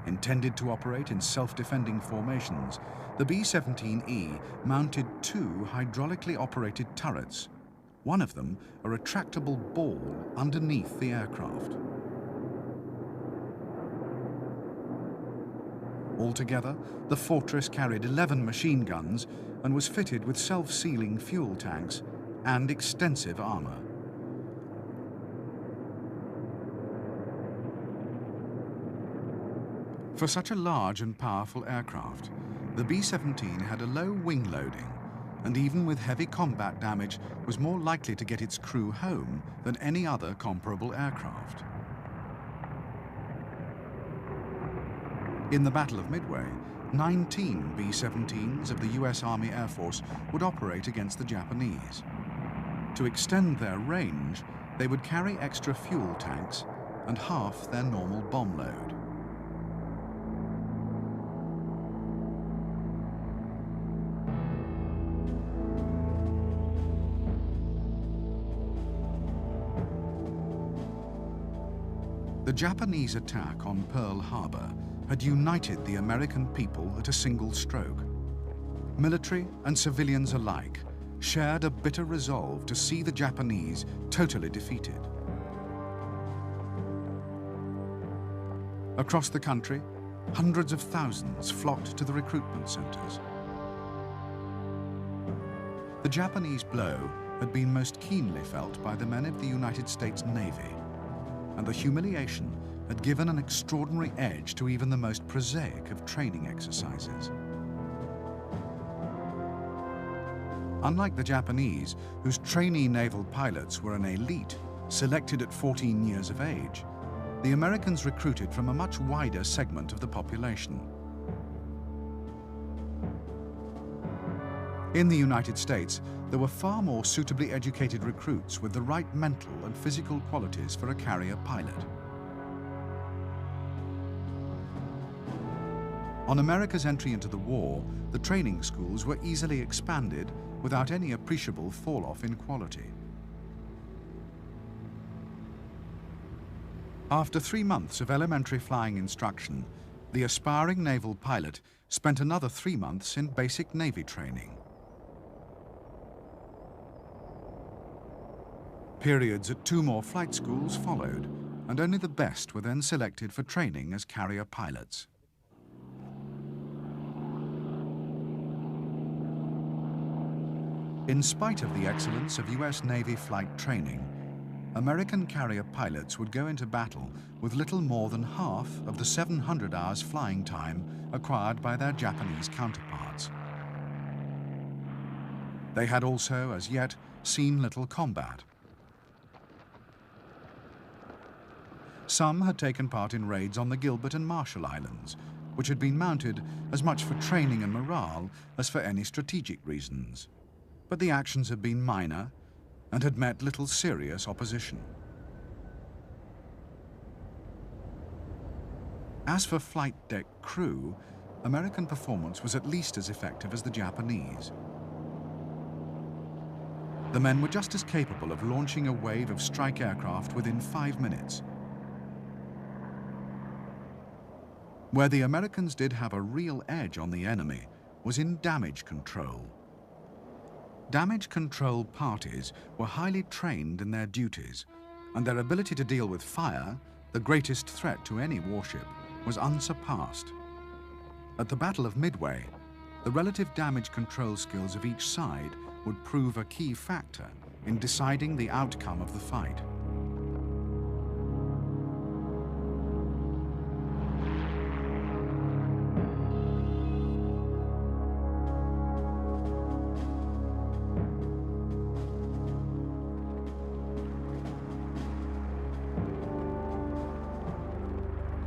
Intended to operate in self-defending formations, the B-17E mounted 2 hydraulically operated turrets, one of them a retractable ball underneath the aircraft. Altogether, the fortress carried 11 machine guns and was fitted with self-sealing fuel tanks and extensive armor. For such a large and powerful aircraft, the B-17 had a low wing loading and even with heavy combat damage, was more likely to get its crew home than any other comparable aircraft. In the Battle of Midway, 19 B-17s of the US Army Air Force would operate against the Japanese. To extend their range, they would carry extra fuel tanks and half their normal bomb load. The Japanese attack on Pearl Harbor had united the American people at a single stroke. Military and civilians alike shared a bitter resolve to see the Japanese totally defeated. Across the country, hundreds of thousands flocked to the recruitment centers. The Japanese blow had been most keenly felt by the men of the United States Navy, and the humiliation had given an extraordinary edge to even the most prosaic of training exercises. Unlike the Japanese, whose trainee naval pilots were an elite, selected at 14 years of age, the Americans recruited from a much wider segment of the population. In the United States, there were far more suitably educated recruits with the right mental and physical qualities for a carrier pilot. On America's entry into the war, the training schools were easily expanded without any appreciable fall-off in quality. After 3 months of elementary flying instruction, the aspiring naval pilot spent another 3 months in basic Navy training. Periods at 2 more flight schools followed, and only the best were then selected for training as carrier pilots. In spite of the excellence of US Navy flight training, American carrier pilots would go into battle with little more than half of the 700 hours flying time acquired by their Japanese counterparts. They had also, as yet, seen little combat. Some had taken part in raids on the Gilbert and Marshall Islands, which had been mounted as much for training and morale as for any strategic reasons. But the actions had been minor and had met little serious opposition. As for flight deck crew, American performance was at least as effective as the Japanese. The men were just as capable of launching a wave of strike aircraft within 5 minutes. Where the Americans did have a real edge on the enemy was in damage control. Damage control parties were highly trained in their duties, and their ability to deal with fire, the greatest threat to any warship, was unsurpassed. At the Battle of Midway, the relative damage control skills of each side would prove a key factor in deciding the outcome of the fight.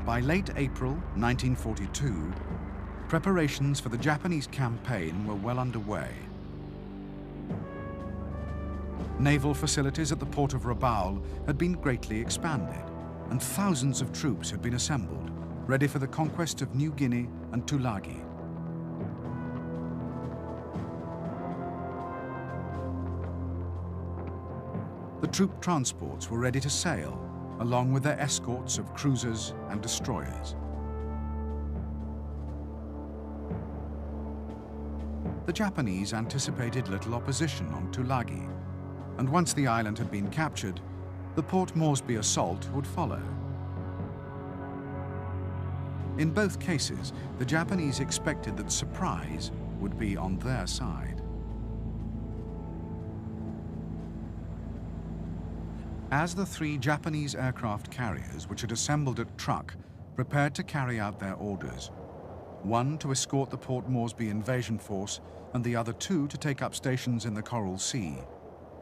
By late April 1942, preparations for the Japanese campaign were well underway. Naval facilities at the port of Rabaul had been greatly expanded, and thousands of troops had been assembled, ready for the conquest of New Guinea and Tulagi. The troop transports were ready to sail, along with their escorts of cruisers and destroyers. The Japanese anticipated little opposition on Tulagi, and once the island had been captured, the Port Moresby assault would follow. In both cases, the Japanese expected that surprise would be on their side. As the 3 Japanese aircraft carriers which had assembled at Truk prepared to carry out their orders, one to escort the Port Moresby invasion force and the other two to take up stations in the Coral Sea,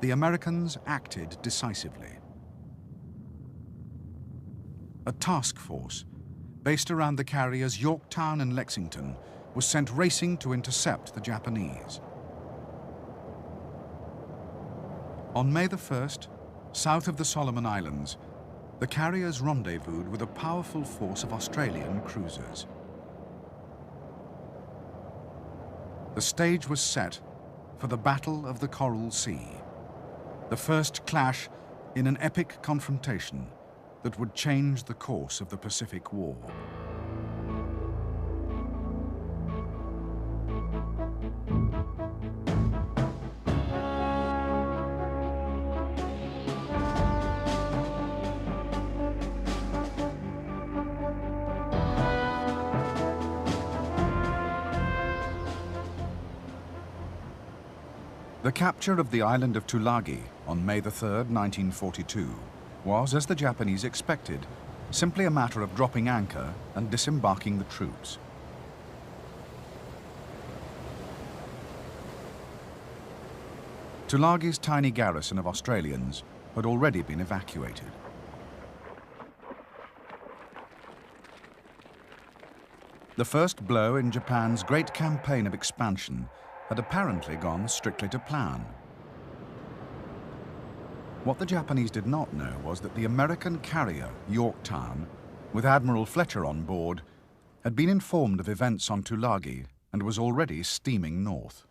the Americans acted decisively. A task force, based around the carriers Yorktown and Lexington, was sent racing to intercept the Japanese. On May the 1st, south of the Solomon Islands, the carriers rendezvoused with a powerful force of Australian cruisers. The stage was set for the Battle of the Coral Sea, the first clash in an epic confrontation that would change the course of the Pacific War. The capture of the island of Tulagi on May the 3rd, 1942, was, as the Japanese expected, simply a matter of dropping anchor and disembarking the troops. Tulagi's tiny garrison of Australians had already been evacuated. The first blow in Japan's great campaign of expansion had apparently gone strictly to plan. What the Japanese did not know was that the American carrier Yorktown, with Admiral Fletcher on board, had been informed of events on Tulagi and was already steaming north.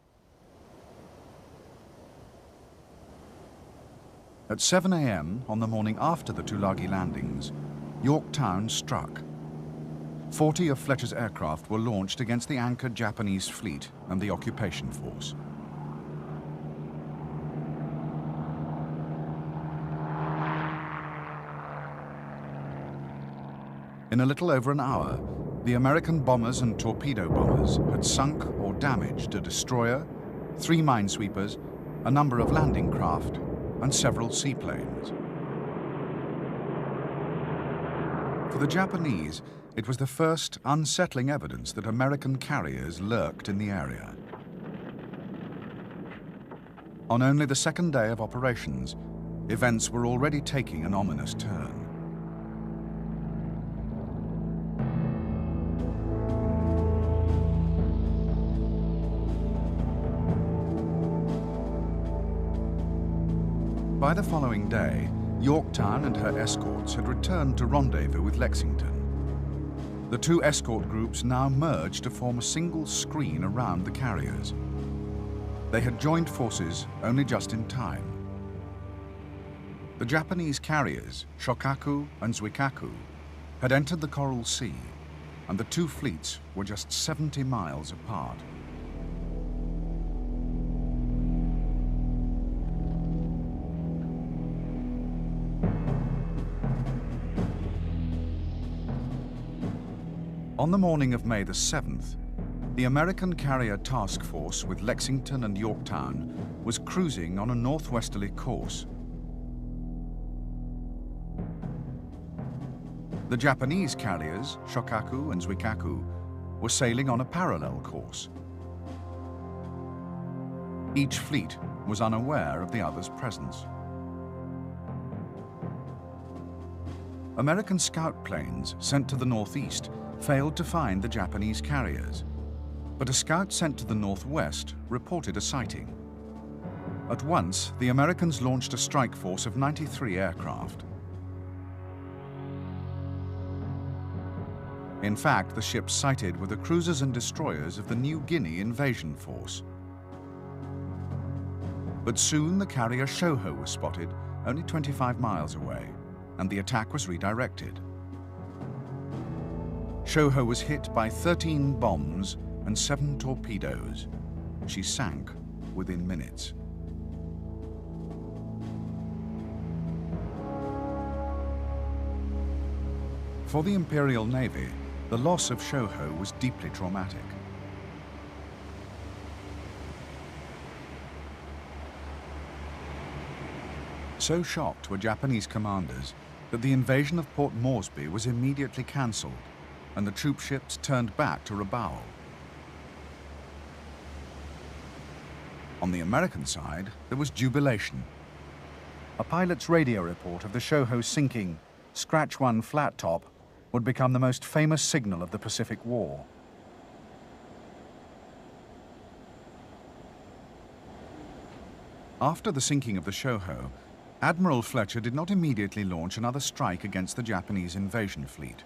At 7 a.m. on the morning after the Tulagi landings, Yorktown struck. 40 of Fletcher's aircraft were launched against the anchored Japanese fleet and the occupation force. In a little over an hour, the American bombers and torpedo bombers had sunk or damaged a destroyer, 3 minesweepers, a number of landing craft, and several seaplanes. For the Japanese, it was the first unsettling evidence that American carriers lurked in the area. On only the second day of operations, events were already taking an ominous turn. By the following day, Yorktown and her escorts had returned to rendezvous with Lexington. The two escort groups now merged to form a single screen around the carriers. They had joined forces only just in time. The Japanese carriers, Shokaku and Zuikaku, had entered the Coral Sea, and the two fleets were just 70 miles apart. On the morning of May the 7th, the American carrier task force with Lexington and Yorktown was cruising on a northwesterly course. The Japanese carriers, Shokaku and Zuikaku, were sailing on a parallel course. Each fleet was unaware of the other's presence. American scout planes sent to the northeast failed to find the Japanese carriers, but a scout sent to the northwest reported a sighting. At once, the Americans launched a strike force of 93 aircraft. In fact, the ships sighted were the cruisers and destroyers of the New Guinea invasion force. But soon the carrier Shoho was spotted, only 25 miles away, and the attack was redirected. Shoho was hit by 13 bombs and 7 torpedoes. She sank within minutes. For the Imperial Navy, the loss of Shoho was deeply traumatic. So shocked were Japanese commanders that the invasion of Port Moresby was immediately cancelled, and the troop ships turned back to Rabaul. On the American side, there was jubilation. A pilot's radio report of the Shoho sinking Scratch 1 flat top would become the most famous signal of the Pacific War. After the sinking of the Shoho, Admiral Fletcher did not immediately launch another strike against the Japanese invasion fleet.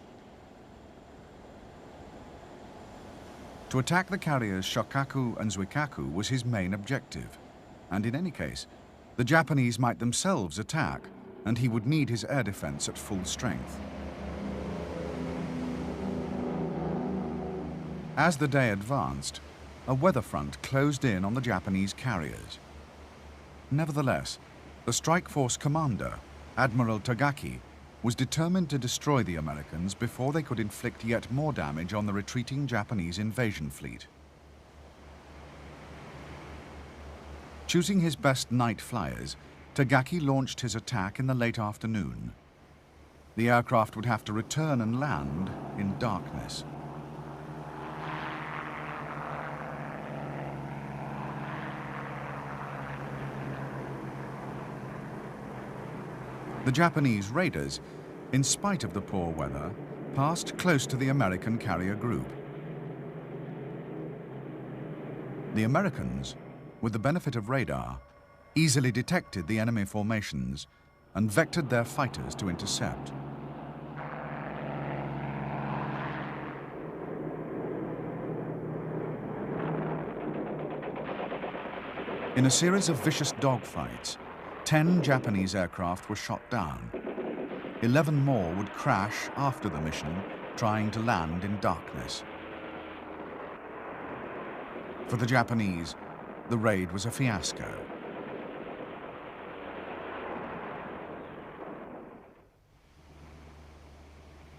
To attack the carriers Shokaku and Zuikaku was his main objective, and in any case, the Japanese might themselves attack, and he would need his air defense at full strength. As the day advanced, a weather front closed in on the Japanese carriers. Nevertheless, the strike force commander, Admiral Tagaki, was determined to destroy the Americans before they could inflict yet more damage on the retreating Japanese invasion fleet. Choosing his best night flyers, Tagaki launched his attack in the late afternoon. The aircraft would have to return and land in darkness. The Japanese raiders, in spite of the poor weather, passed close to the American carrier group. The Americans, with the benefit of radar, easily detected the enemy formations and vectored their fighters to intercept. In a series of vicious dogfights, 10 Japanese aircraft were shot down. 11 more would crash after the mission, trying to land in darkness. For the Japanese, the raid was a fiasco.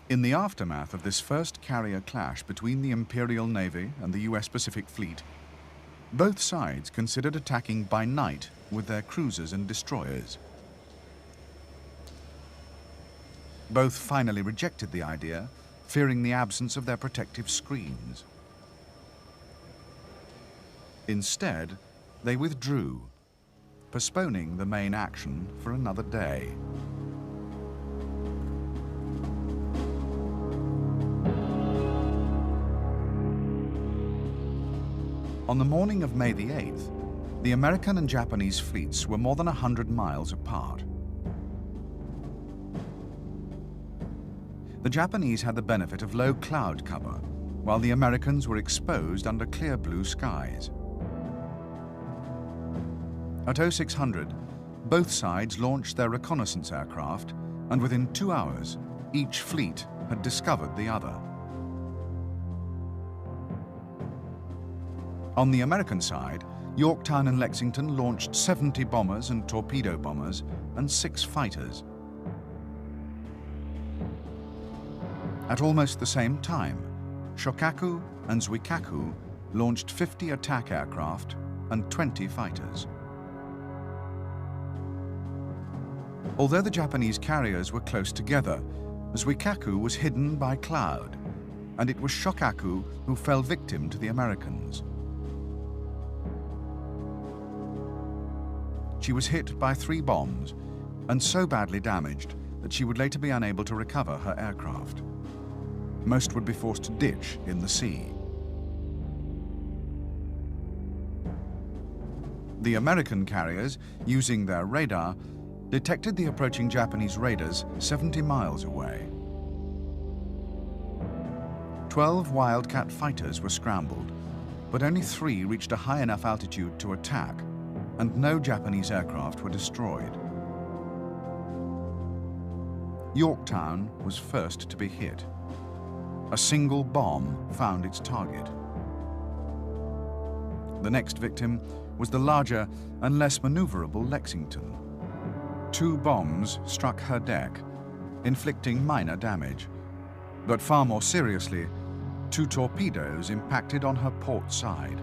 In the aftermath of this first carrier clash between the Imperial Navy and the US Pacific Fleet, both sides considered attacking by night with their cruisers and destroyers. Both finally rejected the idea, fearing the absence of their protective screens. Instead, they withdrew, postponing the main action for another day. On the morning of May the 8th, the American and Japanese fleets were more than 100 miles apart. The Japanese had the benefit of low cloud cover, while the Americans were exposed under clear blue skies. At 0600, both sides launched their reconnaissance aircraft, and within 2 hours, each fleet had discovered the other. On the American side, Yorktown and Lexington launched 70 bombers and torpedo bombers and 6 fighters. At almost the same time, Shokaku and Zuikaku launched 50 attack aircraft and 20 fighters. Although the Japanese carriers were close together, Zuikaku was hidden by cloud, and it was Shokaku who fell victim to the Americans. She was hit by 3 bombs and so badly damaged that she would later be unable to recover her aircraft. Most would be forced to ditch in the sea. The American carriers, using their radar, detected the approaching Japanese raiders 70 miles away. 12 Wildcat fighters were scrambled, but only 3 reached a high enough altitude to attack, and no Japanese aircraft were destroyed. Yorktown was first to be hit. A single bomb found its target. The next victim was the larger and less maneuverable Lexington. 2 bombs struck her deck, inflicting minor damage, but far more seriously, 2 torpedoes impacted on her port side.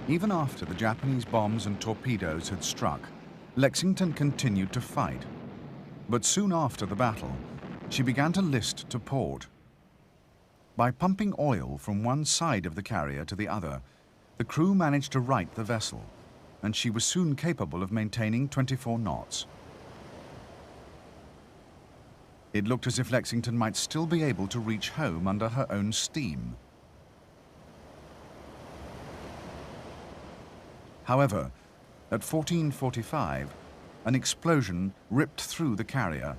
Even after the Japanese bombs and torpedoes had struck, Lexington continued to fight. But soon after the battle, she began to list to port. By pumping oil from one side of the carrier to the other, the crew managed to right the vessel, and she was soon capable of maintaining 24 knots. It looked as if Lexington might still be able to reach home under her own steam. However, at 14:45, an explosion ripped through the carrier,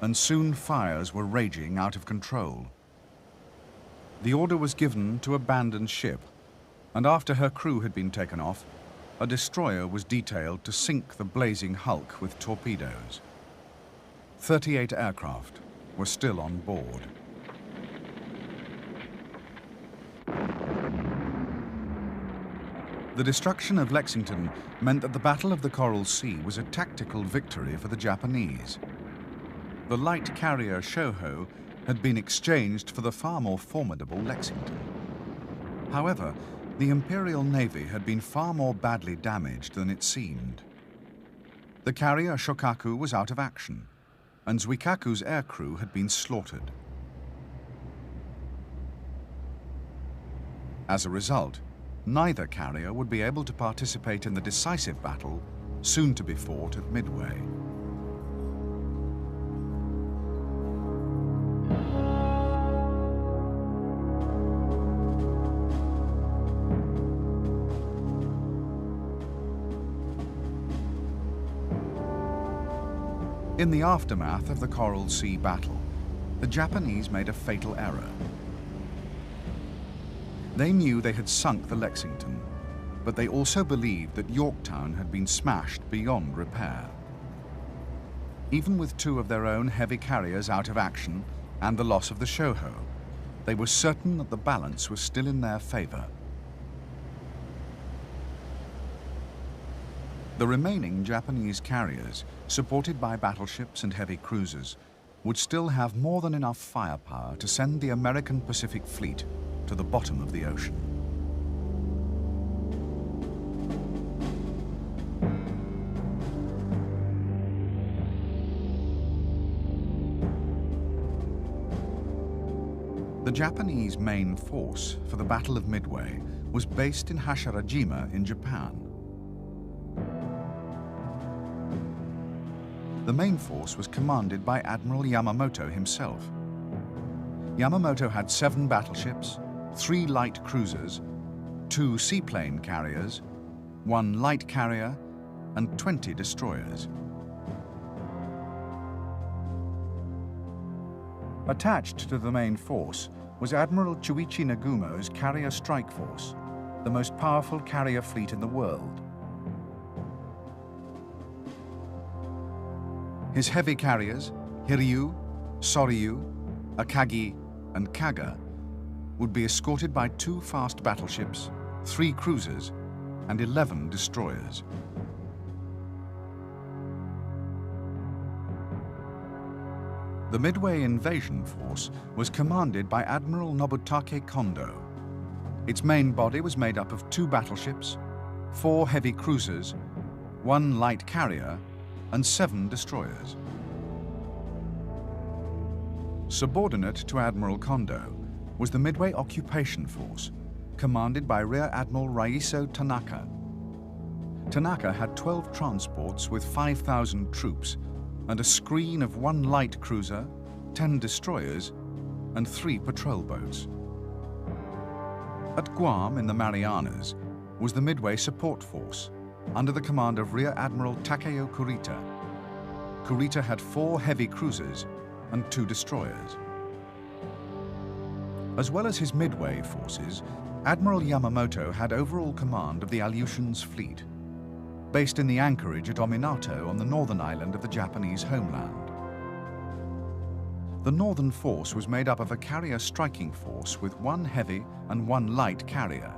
and soon fires were raging out of control. The order was given to abandon ship, and after her crew had been taken off, a destroyer was detailed to sink the blazing hulk with torpedoes. 38 aircraft were still on board. The destruction of Lexington meant that the Battle of the Coral Sea was a tactical victory for the Japanese. The light carrier Shoho had been exchanged for the far more formidable Lexington. However, the Imperial Navy had been far more badly damaged than it seemed. The carrier Shokaku was out of action, and Zuikaku's aircrew had been slaughtered. As a result, neither carrier would be able to participate in the decisive battle soon to be fought at Midway. In the aftermath of the Coral Sea battle, the Japanese made a fatal error. They knew they had sunk the Lexington, but they also believed that Yorktown had been smashed beyond repair. Even with two of their own heavy carriers out of action and the loss of the Shoho, they were certain that the balance was still in their favor. The remaining Japanese carriers, supported by battleships and heavy cruisers, would still have more than enough firepower to send the American Pacific Fleet to the bottom of the ocean. The Japanese main force for the Battle of Midway was based in Hashirajima in Japan. The main force was commanded by Admiral Yamamoto himself. Yamamoto had 7 battleships, 3 light cruisers, 2 seaplane carriers, 1 light carrier, and 20 destroyers. Attached to the main force was Admiral Chuichi Nagumo's carrier strike force, the most powerful carrier fleet in the world. His heavy carriers, Hiryu, Soryu, Akagi, and Kaga, would be escorted by 2 fast battleships, 3 cruisers, and 11 destroyers. The Midway invasion force was commanded by Admiral Nobutake Kondo. Its main body was made up of 2 battleships, 4 heavy cruisers, 1 light carrier, and 7 destroyers. Subordinate to Admiral Kondo was the Midway Occupation Force, commanded by Rear Admiral Raiso Tanaka. Tanaka had 12 transports with 5,000 troops and a screen of 1 light cruiser, 10 destroyers, and 3 patrol boats. At Guam in the Marianas was the Midway Support Force, under the command of Rear Admiral Takeo Kurita. Kurita had 4 heavy cruisers and 2 destroyers. As well as his Midway forces, Admiral Yamamoto had overall command of the Aleutians Fleet, based in the anchorage at Ominato on the northern island of the Japanese homeland. The northern force was made up of a carrier striking force with 1 heavy and 1 light carrier,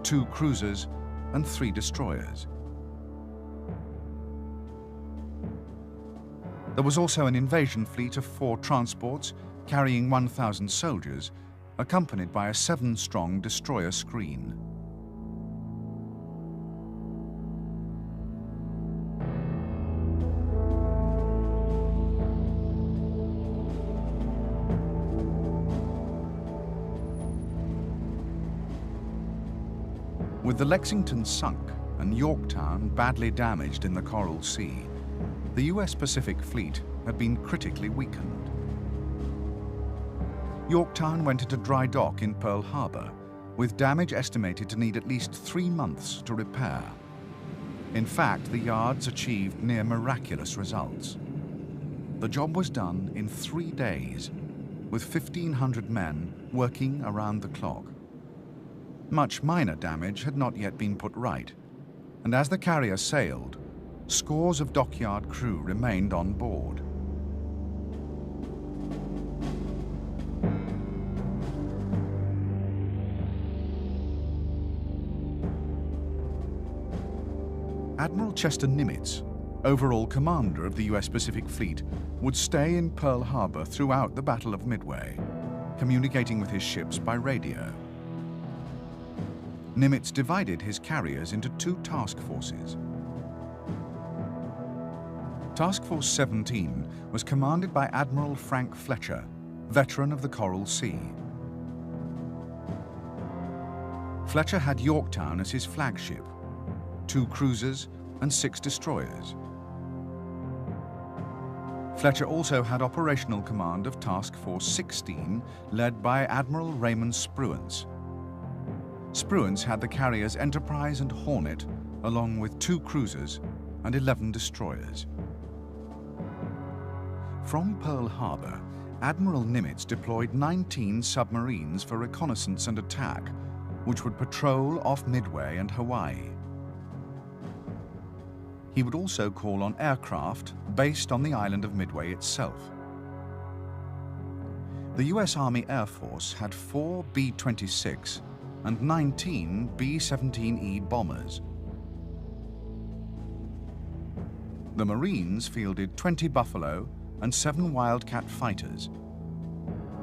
2 cruisers, and 3 destroyers. There was also an invasion fleet of 4 transports carrying 1,000 soldiers, accompanied by a 7-strong destroyer screen. With the Lexington sunk and Yorktown badly damaged in the Coral Sea, the US Pacific Fleet had been critically weakened. Yorktown went into dry dock in Pearl Harbor, with damage estimated to need at least 3 months to repair. In fact, the yards achieved near miraculous results. The job was done in 3 days, with 1,500 men working around the clock. Much minor damage had not yet been put right, and as the carrier sailed, scores of dockyard crew remained on board. Admiral Chester Nimitz, overall commander of the US Pacific Fleet, would stay in Pearl Harbor throughout the Battle of Midway, communicating with his ships by radio. Nimitz divided his carriers into 2 task forces. Task Force 17 was commanded by Admiral Frank Fletcher, veteran of the Coral Sea. Fletcher had Yorktown as his flagship, 2 cruisers and 6 destroyers. Fletcher also had operational command of Task Force 16, led by Admiral Raymond Spruance. Spruance had the carriers Enterprise and Hornet, along with 2 cruisers and 11 destroyers. From Pearl Harbor, Admiral Nimitz deployed 19 submarines for reconnaissance and attack, which would patrol off Midway and Hawaii. He would also call on aircraft based on the island of Midway itself. The US Army Air Force had 4 B-26 and 19 B-17E bombers. The Marines fielded 20 Buffalo and 7 Wildcat fighters.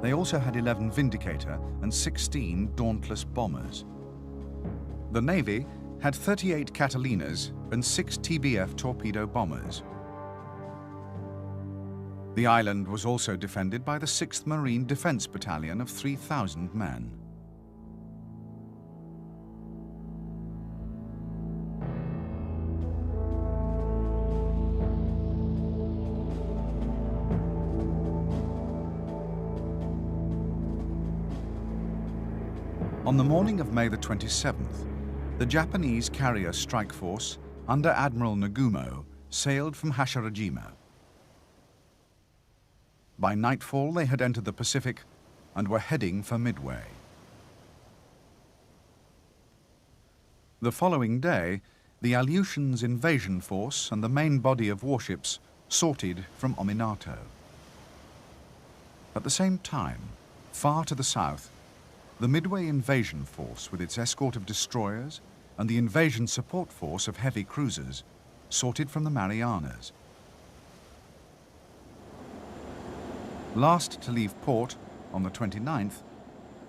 They also had 11 Vindicator and 16 Dauntless bombers. The Navy had 38 Catalinas and 6 TBF torpedo bombers. The island was also defended by the 6th Marine Defense Battalion of 3,000 men. On the morning of May the 27th, the Japanese carrier strike force under Admiral Nagumo sailed from Hashirajima. By nightfall, they had entered the Pacific and were heading for Midway. The following day, the Aleutians invasion force and the main body of warships sorted from Ominato. At the same time, far to the south, the Midway invasion force with its escort of destroyers and the invasion support force of heavy cruisers sorted from the Marianas. Last to leave port, on the 29th,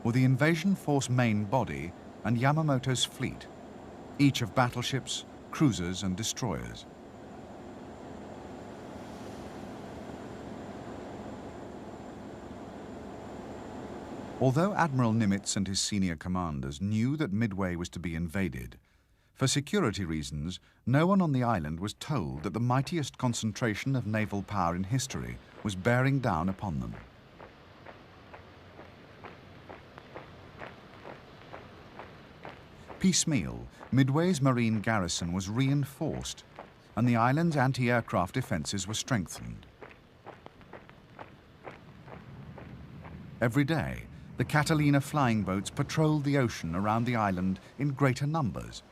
were the invasion force main body and Yamamoto's fleet, each of battleships, cruisers and destroyers. Although Admiral Nimitz and his senior commanders knew that Midway was to be invaded, for security reasons, no one on the island was told that the mightiest concentration of naval power in history was bearing down upon them. Piecemeal, Midway's marine garrison was reinforced, and the island's anti-aircraft defenses were strengthened. Every day, the Catalina flying boats patrolled the ocean around the island in greater numbers,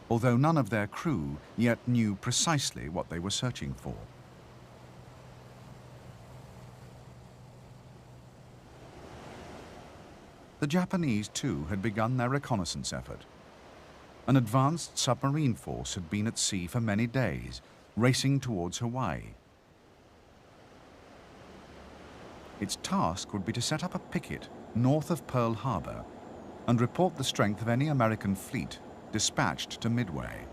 although none of their crew yet knew precisely what they were searching for. The Japanese, too, had begun their reconnaissance effort. An advanced submarine force had been at sea for many days, racing towards Hawaii. Its task would be to set up a picket north of Pearl Harbor and report the strength of any American fleet dispatched to Midway.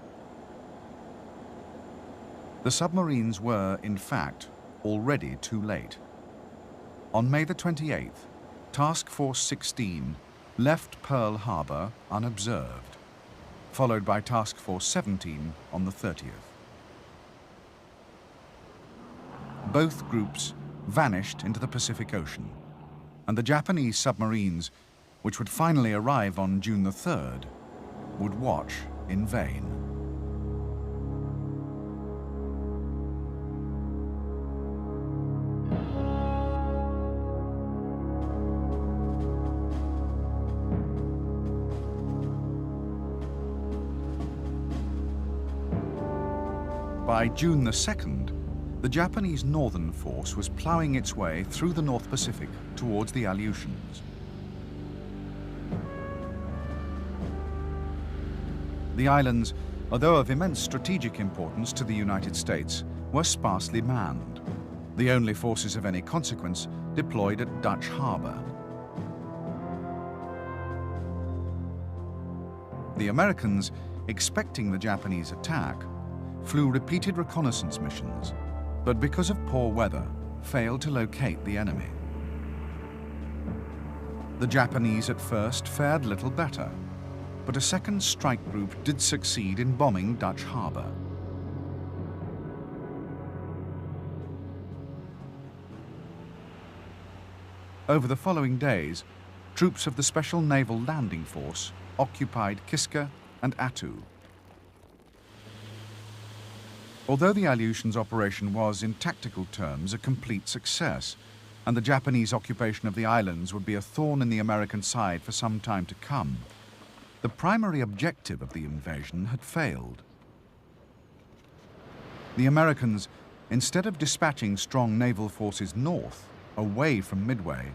The submarines were, in fact, already too late. On May the 28th, Task Force 16 left Pearl Harbor unobserved. followed by Task Force 17 on the 30th. Both groups vanished into the Pacific Ocean, and the Japanese submarines, which would finally arrive on June the 3rd, would watch in vain. By June the 2nd, the Japanese Northern Force was ploughing its way through the North Pacific towards the Aleutians. The islands, although of immense strategic importance to the United States, were sparsely manned, the only forces of any consequence deployed at Dutch Harbor. The Americans, expecting the Japanese attack, flew repeated reconnaissance missions, but because of poor weather, failed to locate the enemy. The Japanese at first fared little better, but a second strike group did succeed in bombing Dutch Harbor. Over the following days, troops of the Special Naval Landing Force occupied Kiska and Attu. Although the Aleutians operation was, in tactical terms, a complete success, and the Japanese occupation of the islands would be a thorn in the American side for some time to come, the primary objective of the invasion had failed. The Americans, instead of dispatching strong naval forces north, away from Midway,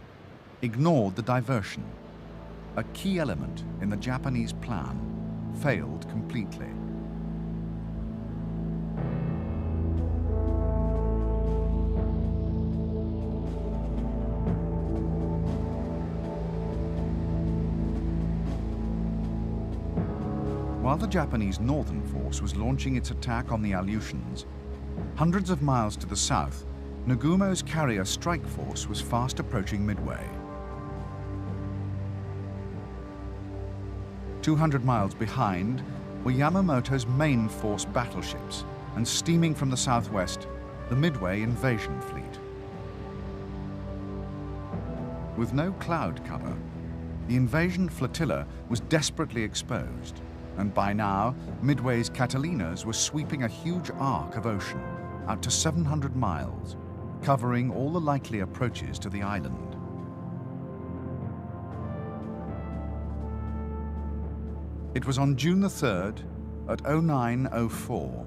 ignored the diversion. A key element in the Japanese plan failed completely. While the Japanese Northern Force was launching its attack on the Aleutians, hundreds of miles to the south, Nagumo's carrier strike force was fast approaching Midway. 200 miles behind were Yamamoto's main force battleships, and steaming from the southwest, the Midway invasion fleet. With no cloud cover, the invasion flotilla was desperately exposed, and by now, Midway's Catalinas were sweeping a huge arc of ocean out to 700 miles, covering all the likely approaches to the island. It was on June the 3rd, at 09:04,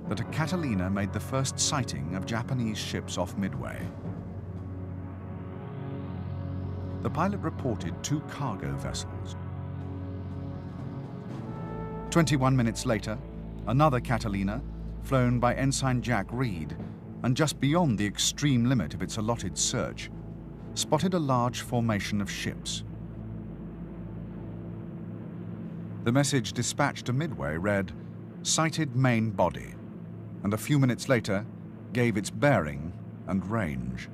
that a Catalina made the first sighting of Japanese ships off Midway. The pilot reported 2 cargo vessels. 21 minutes later, another Catalina, flown by Ensign Jack Reed, and just beyond the extreme limit of its allotted search, spotted a large formation of ships. The message dispatched to Midway read, "Sighted main body," and a few minutes later gave its bearing and range.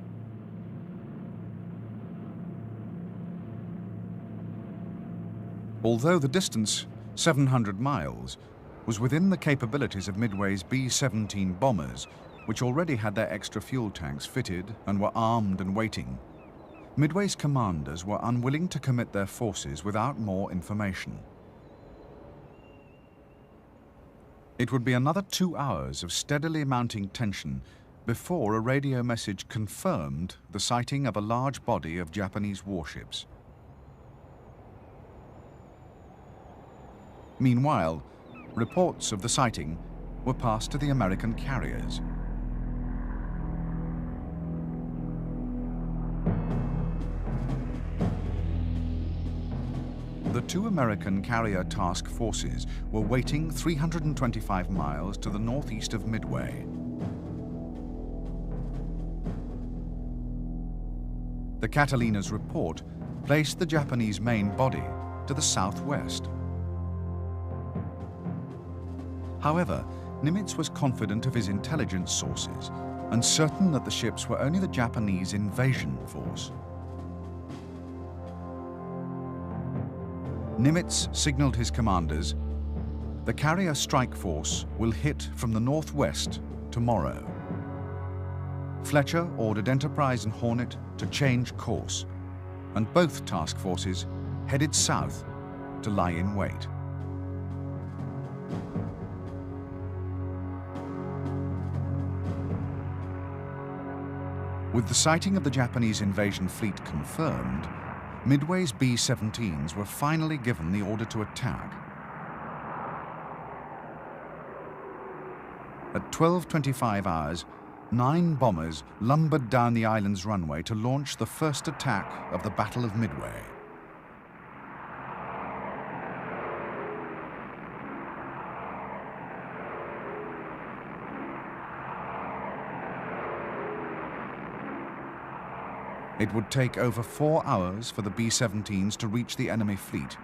Although the distance, 700 miles, was within the capabilities of Midway's B-17 bombers, which already had their extra fuel tanks fitted and were armed and waiting, Midway's commanders were unwilling to commit their forces without more information. It would be another 2 hours of steadily mounting tension before a radio message confirmed the sighting of a large body of Japanese warships. Meanwhile, reports of the sighting were passed to the American carriers. The 2 American carrier task forces were waiting 325 miles to the northeast of Midway. The Catalina's report placed the Japanese main body to the southwest. However, Nimitz was confident of his intelligence sources and certain that the ships were only the Japanese invasion force. Nimitz signaled his commanders, the carrier strike force will hit from the northwest tomorrow. Fletcher ordered Enterprise and Hornet to change course, and both task forces headed south to lie in wait. With the sighting of the Japanese invasion fleet confirmed, Midway's B-17s were finally given the order to attack. At 12:25 hours, 9 bombers lumbered down the island's runway to launch the first attack of the Battle of Midway. It would take over 4 hours for the B-17s to reach the enemy fleet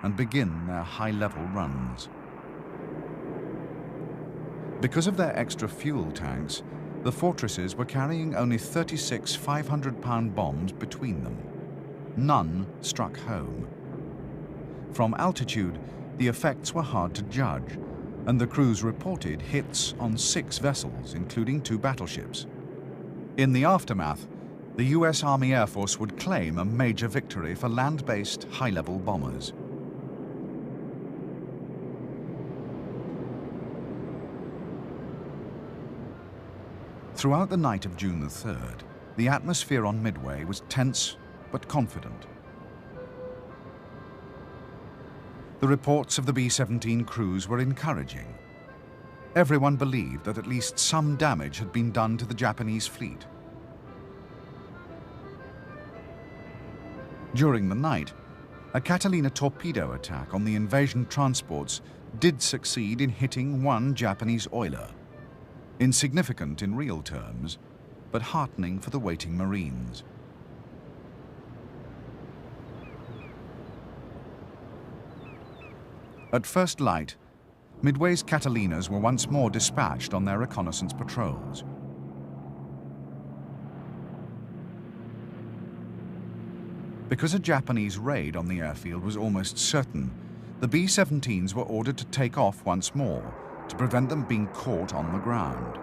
and begin their high-level runs. Because of their extra fuel tanks, the fortresses were carrying only 36 500-pound bombs between them. None struck home. From altitude, the effects were hard to judge, and the crews reported hits on 6 vessels, including 2 battleships. In the aftermath, the US Army Air Force would claim a major victory for land-based high-level bombers. Throughout the night of June the 3rd, the atmosphere on Midway was tense but confident. The reports of the B-17 crews were encouraging. Everyone believed that at least some damage had been done to the Japanese fleet. During the night, a Catalina torpedo attack on the invasion transports did succeed in hitting 1 Japanese oiler. Insignificant in real terms, but heartening for the waiting Marines. At first light, Midway's Catalinas were once more dispatched on their reconnaissance patrols. Because a Japanese raid on the airfield was almost certain, the B-17s were ordered to take off once more to prevent them being caught on the ground.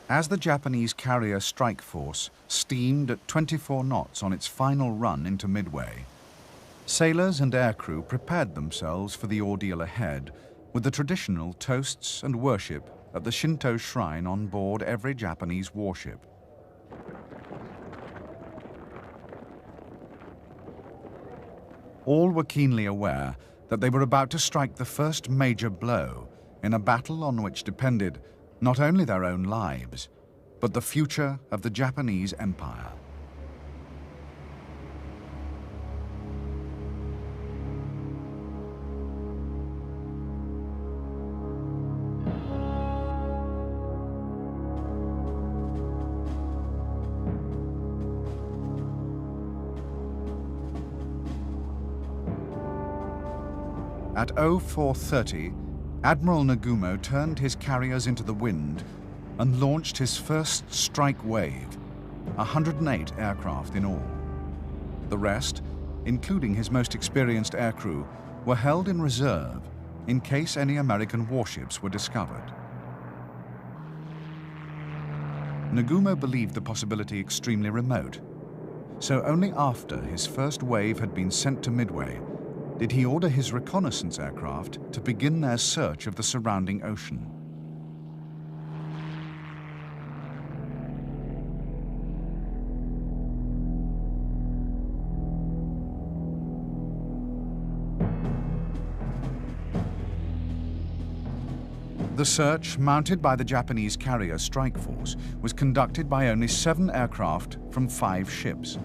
As the Japanese carrier strike force steamed at 24 knots on its final run into Midway, sailors and aircrew prepared themselves for the ordeal ahead with the traditional toasts and worship at the Shinto shrine on board every Japanese warship. All were keenly aware that they were about to strike the first major blow in a battle on which depended not only their own lives, but the future of the Japanese Empire. At 04:30, Admiral Nagumo turned his carriers into the wind and launched his first strike wave, 108 aircraft in all. The rest, including his most experienced aircrew, were held in reserve in case any American warships were discovered. Nagumo believed the possibility extremely remote, so only after his first wave had been sent to Midway did he order his reconnaissance aircraft to begin their search of the surrounding ocean. The search, mounted by the Japanese carrier strike force, was conducted by only 7 aircraft from 5 ships.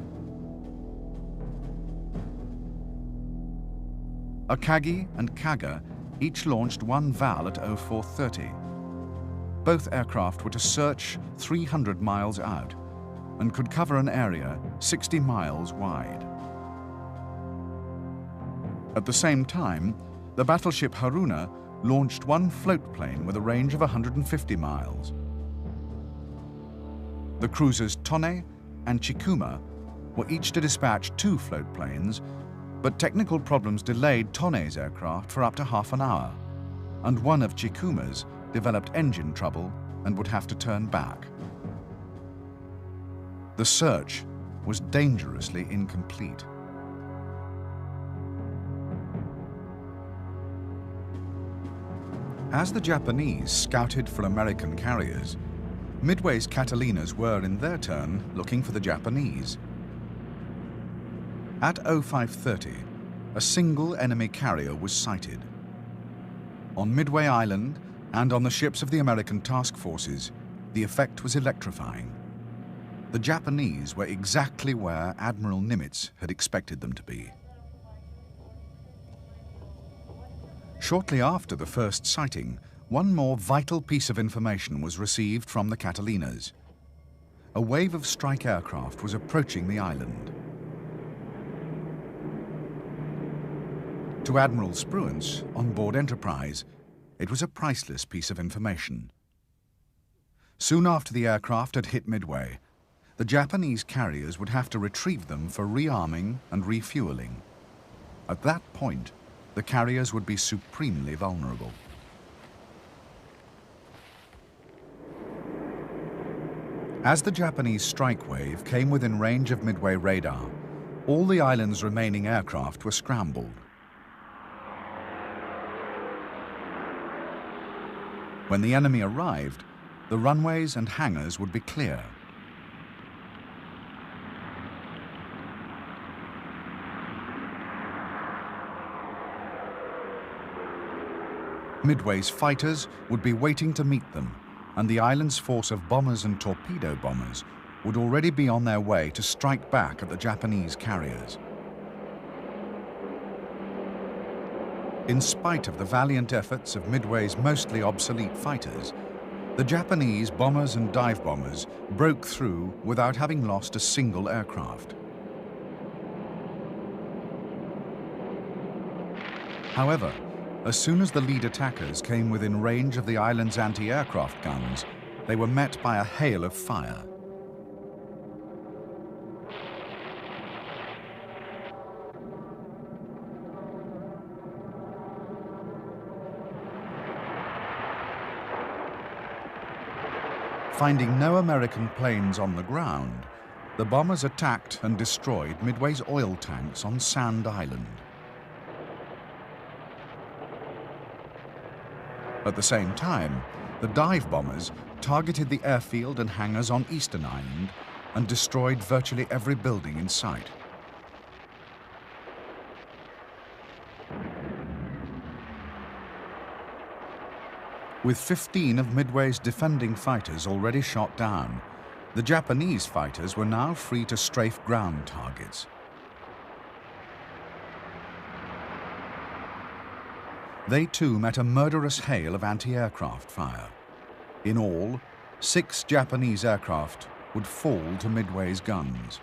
Akagi and Kaga each launched 1 VAL at 04:30. Both aircraft were to search 300 miles out and could cover an area 60 miles wide. At the same time, the battleship Haruna launched 1 float plane with a range of 150 miles. The cruisers Tone and Chikuma were each to dispatch 2 float planes, but technical problems delayed Tone's aircraft for up to half an hour, and one of Chikuma's developed engine trouble and would have to turn back. The search was dangerously incomplete. As the Japanese scouted for American carriers, Midway's Catalinas were, in their turn, looking for the Japanese. At 0530, a single enemy carrier was sighted. On Midway Island and on the ships of the American task forces, the effect was electrifying. The Japanese were exactly where Admiral Nimitz had expected them to be. Shortly after the first sighting, one more vital piece of information was received from the Catalinas. A wave of strike aircraft was approaching the island. To Admiral Spruance, on board Enterprise, it was a priceless piece of information. Soon after the aircraft had hit Midway, the Japanese carriers would have to retrieve them for rearming and refueling. At that point, the carriers would be supremely vulnerable. As the Japanese strike wave came within range of Midway radar, all the island's remaining aircraft were scrambled. When the enemy arrived, the runways and hangars would be clear. Midway's fighters would be waiting to meet them, and the island's force of bombers and torpedo bombers would already be on their way to strike back at the Japanese carriers. In spite of the valiant efforts of Midway's mostly obsolete fighters, the Japanese bombers and dive bombers broke through without having lost a single aircraft. However, as soon as the lead attackers came within range of the island's anti-aircraft guns, they were met by a hail of fire. Finding no American planes on the ground, the bombers attacked and destroyed Midway's oil tanks on Sand Island. At the same time, the dive bombers targeted the airfield and hangars on Eastern Island and destroyed virtually every building in sight. With 15 of Midway's defending fighters already shot down, the Japanese fighters were now free to strafe ground targets. They too met a murderous hail of anti-aircraft fire. In all, 6 Japanese aircraft would fall to Midway's guns.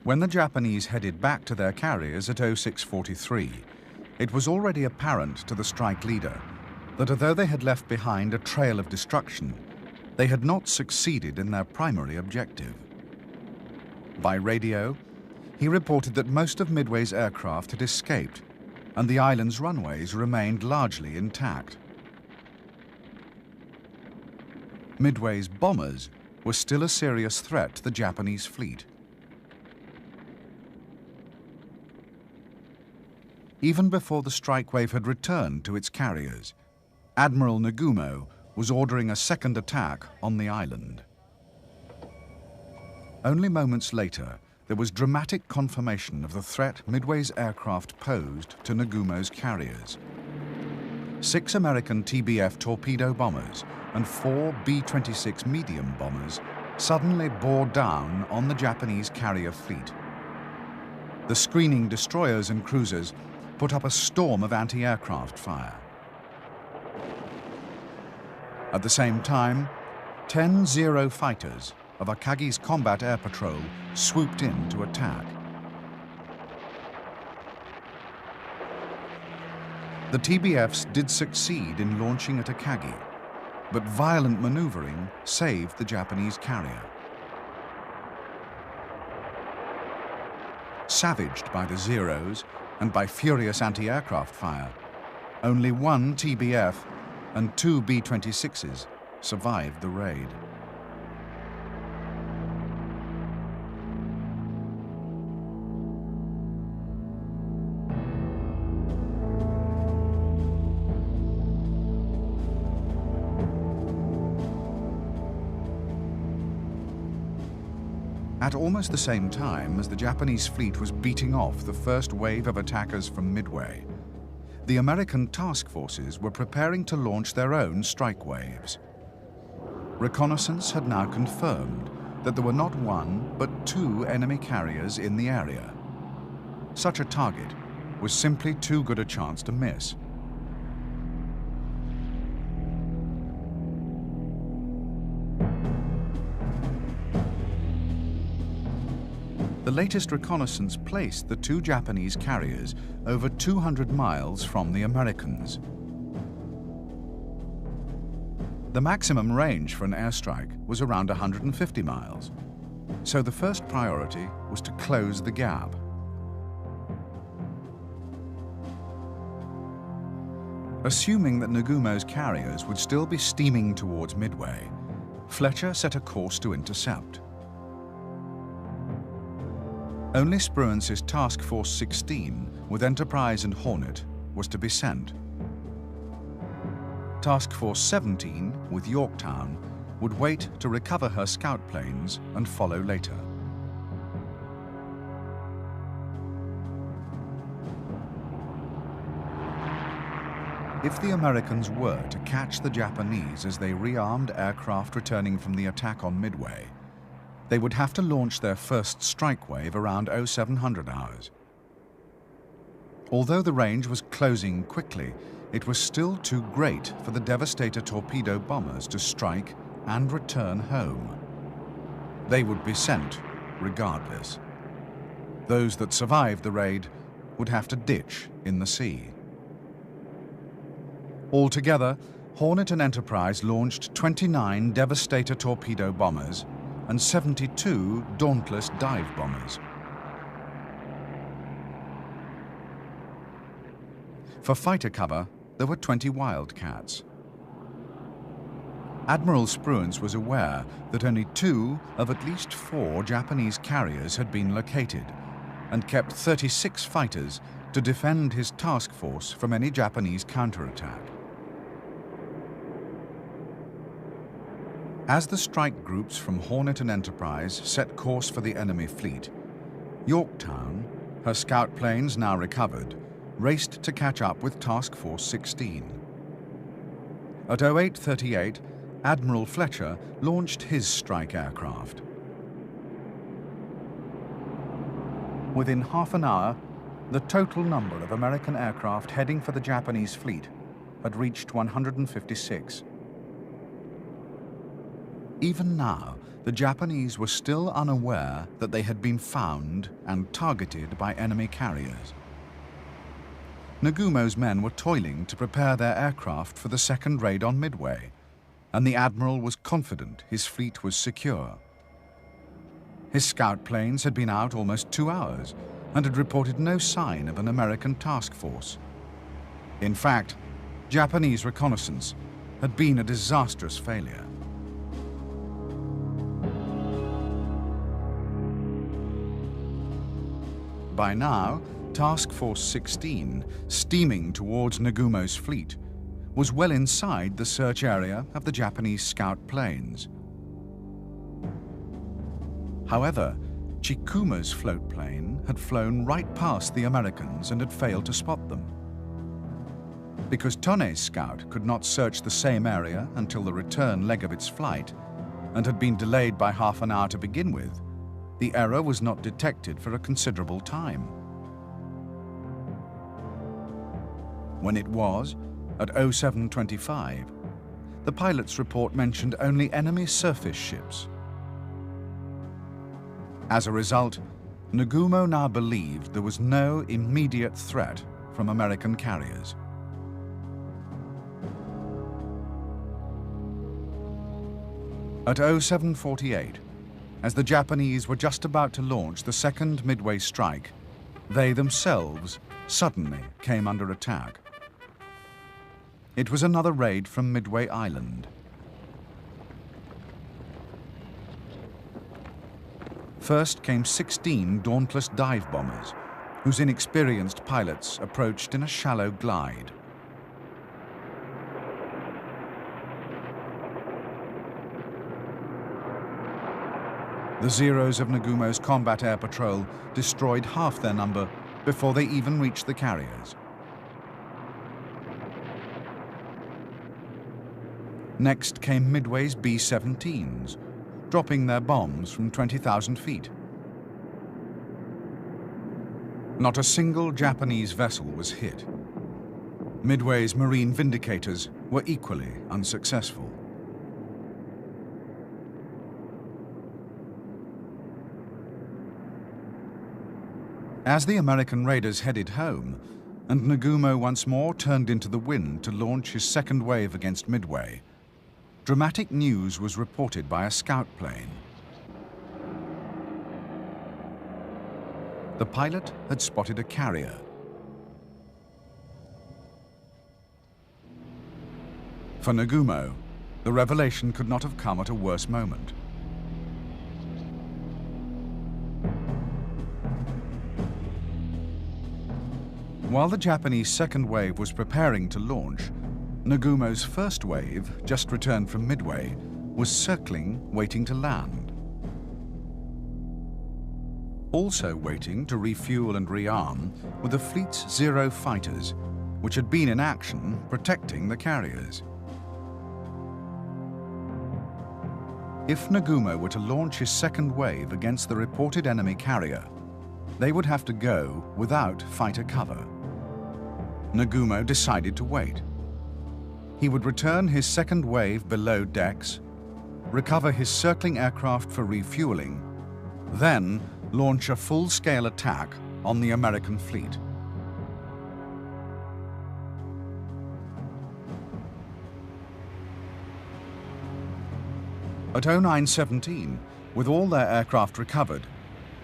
When the Japanese headed back to their carriers at 0643, it was already apparent to the strike leader that although they had left behind a trail of destruction, they had not succeeded in their primary objective. By radio, he reported that most of Midway's aircraft had escaped, and the island's runways remained largely intact. Midway's bombers were still a serious threat to the Japanese fleet. Even before the strike wave had returned to its carriers, Admiral Nagumo was ordering a second attack on the island. Only moments later, there was dramatic confirmation of the threat Midway's aircraft posed to Nagumo's carriers. 6 American TBF torpedo bombers and 4 B-26 medium bombers suddenly bore down on the Japanese carrier fleet. The screening destroyers and cruisers put up a storm of anti-aircraft fire. At the same time, 10 Zero fighters of Akagi's Combat Air Patrol swooped in to attack. The TBFs did succeed in launching at Akagi, but violent maneuvering saved the Japanese carrier. Savaged by the Zeros and by furious anti-aircraft fire, only one TBF and two B-26s survived the raid. At almost the same time as the Japanese fleet was beating off the first wave of attackers from Midway, the American task forces were preparing to launch their own strike waves. Reconnaissance had now confirmed that there were not one, but two enemy carriers in the area. Such a target was simply too good a chance to miss. The latest reconnaissance placed the two Japanese carriers over 200 miles from the Americans. The maximum range for an airstrike was around 150 miles, so the first priority was to close the gap. Assuming that Nagumo's carriers would still be steaming towards Midway, Fletcher set a course to intercept. Only Spruance's Task Force 16 with Enterprise and Hornet was to be sent. Task Force 17 with Yorktown would wait to recover her scout planes and follow later. If the Americans were to catch the Japanese as they rearmed aircraft returning from the attack on Midway, they would have to launch their first strike wave around 0700 hours. Although the range was closing quickly, it was still too great for the Devastator torpedo bombers to strike and return home. They would be sent regardless. Those that survived the raid would have to ditch in the sea. Altogether, Hornet and Enterprise launched 29 Devastator torpedo bombers and 72 Dauntless dive bombers. For fighter cover, there were 20 Wildcats. Admiral Spruance was aware that only 2 of at least 4 Japanese carriers had been located, and kept 36 fighters to defend his task force from any Japanese counterattack. As the strike groups from Hornet and Enterprise set course for the enemy fleet, Yorktown, her scout planes now recovered, raced to catch up with Task Force 16. At 08:38, Admiral Fletcher launched his strike aircraft. Within half an hour, the total number of American aircraft heading for the Japanese fleet had reached 156. Even now, the Japanese were still unaware that they had been found and targeted by enemy carriers. Nagumo's men were toiling to prepare their aircraft for the second raid on Midway, and the Admiral was confident his fleet was secure. His scout planes had been out almost 2 hours and had reported no sign of an American task force. In fact, Japanese reconnaissance had been a disastrous failure. By now, Task Force 16, steaming towards Nagumo's fleet, was well inside the search area of the Japanese scout planes. However, Chikuma's float plane had flown right past the Americans and had failed to spot them. Because Tone's scout could not search the same area until the return leg of its flight, and had been delayed by half an hour to begin with, the error was not detected for a considerable time. When it was, at 07:25, the pilot's report mentioned only enemy surface ships. As a result, Nagumo now believed there was no immediate threat from American carriers. At 07:48, as the Japanese were just about to launch the second Midway strike, they themselves suddenly came under attack. It was another raid from Midway Island. First came 16 dauntless dive bombers, whose inexperienced pilots approached in a shallow glide. The Zeros of Nagumo's combat air patrol destroyed half their number before they even reached the carriers. Next came Midway's B-17s, dropping their bombs from 20,000 feet. Not a single Japanese vessel was hit. Midway's marine vindicators were equally unsuccessful. As the American raiders headed home, and Nagumo once more turned into the wind to launch his second wave against Midway, dramatic news was reported by a scout plane. The pilot had spotted a carrier. For Nagumo, the revelation could not have come at a worse moment. While the Japanese second wave was preparing to launch, Nagumo's first wave, just returned from Midway, was circling, waiting to land. Also waiting to refuel and rearm were the fleet's Zero fighters, which had been in action protecting the carriers. If Nagumo were to launch his second wave against the reported enemy carrier, they would have to go without fighter cover. Nagumo decided to wait. He would return his second wave below decks, recover his circling aircraft for refueling, then launch a full-scale attack on the American fleet. At 09:17, with all their aircraft recovered,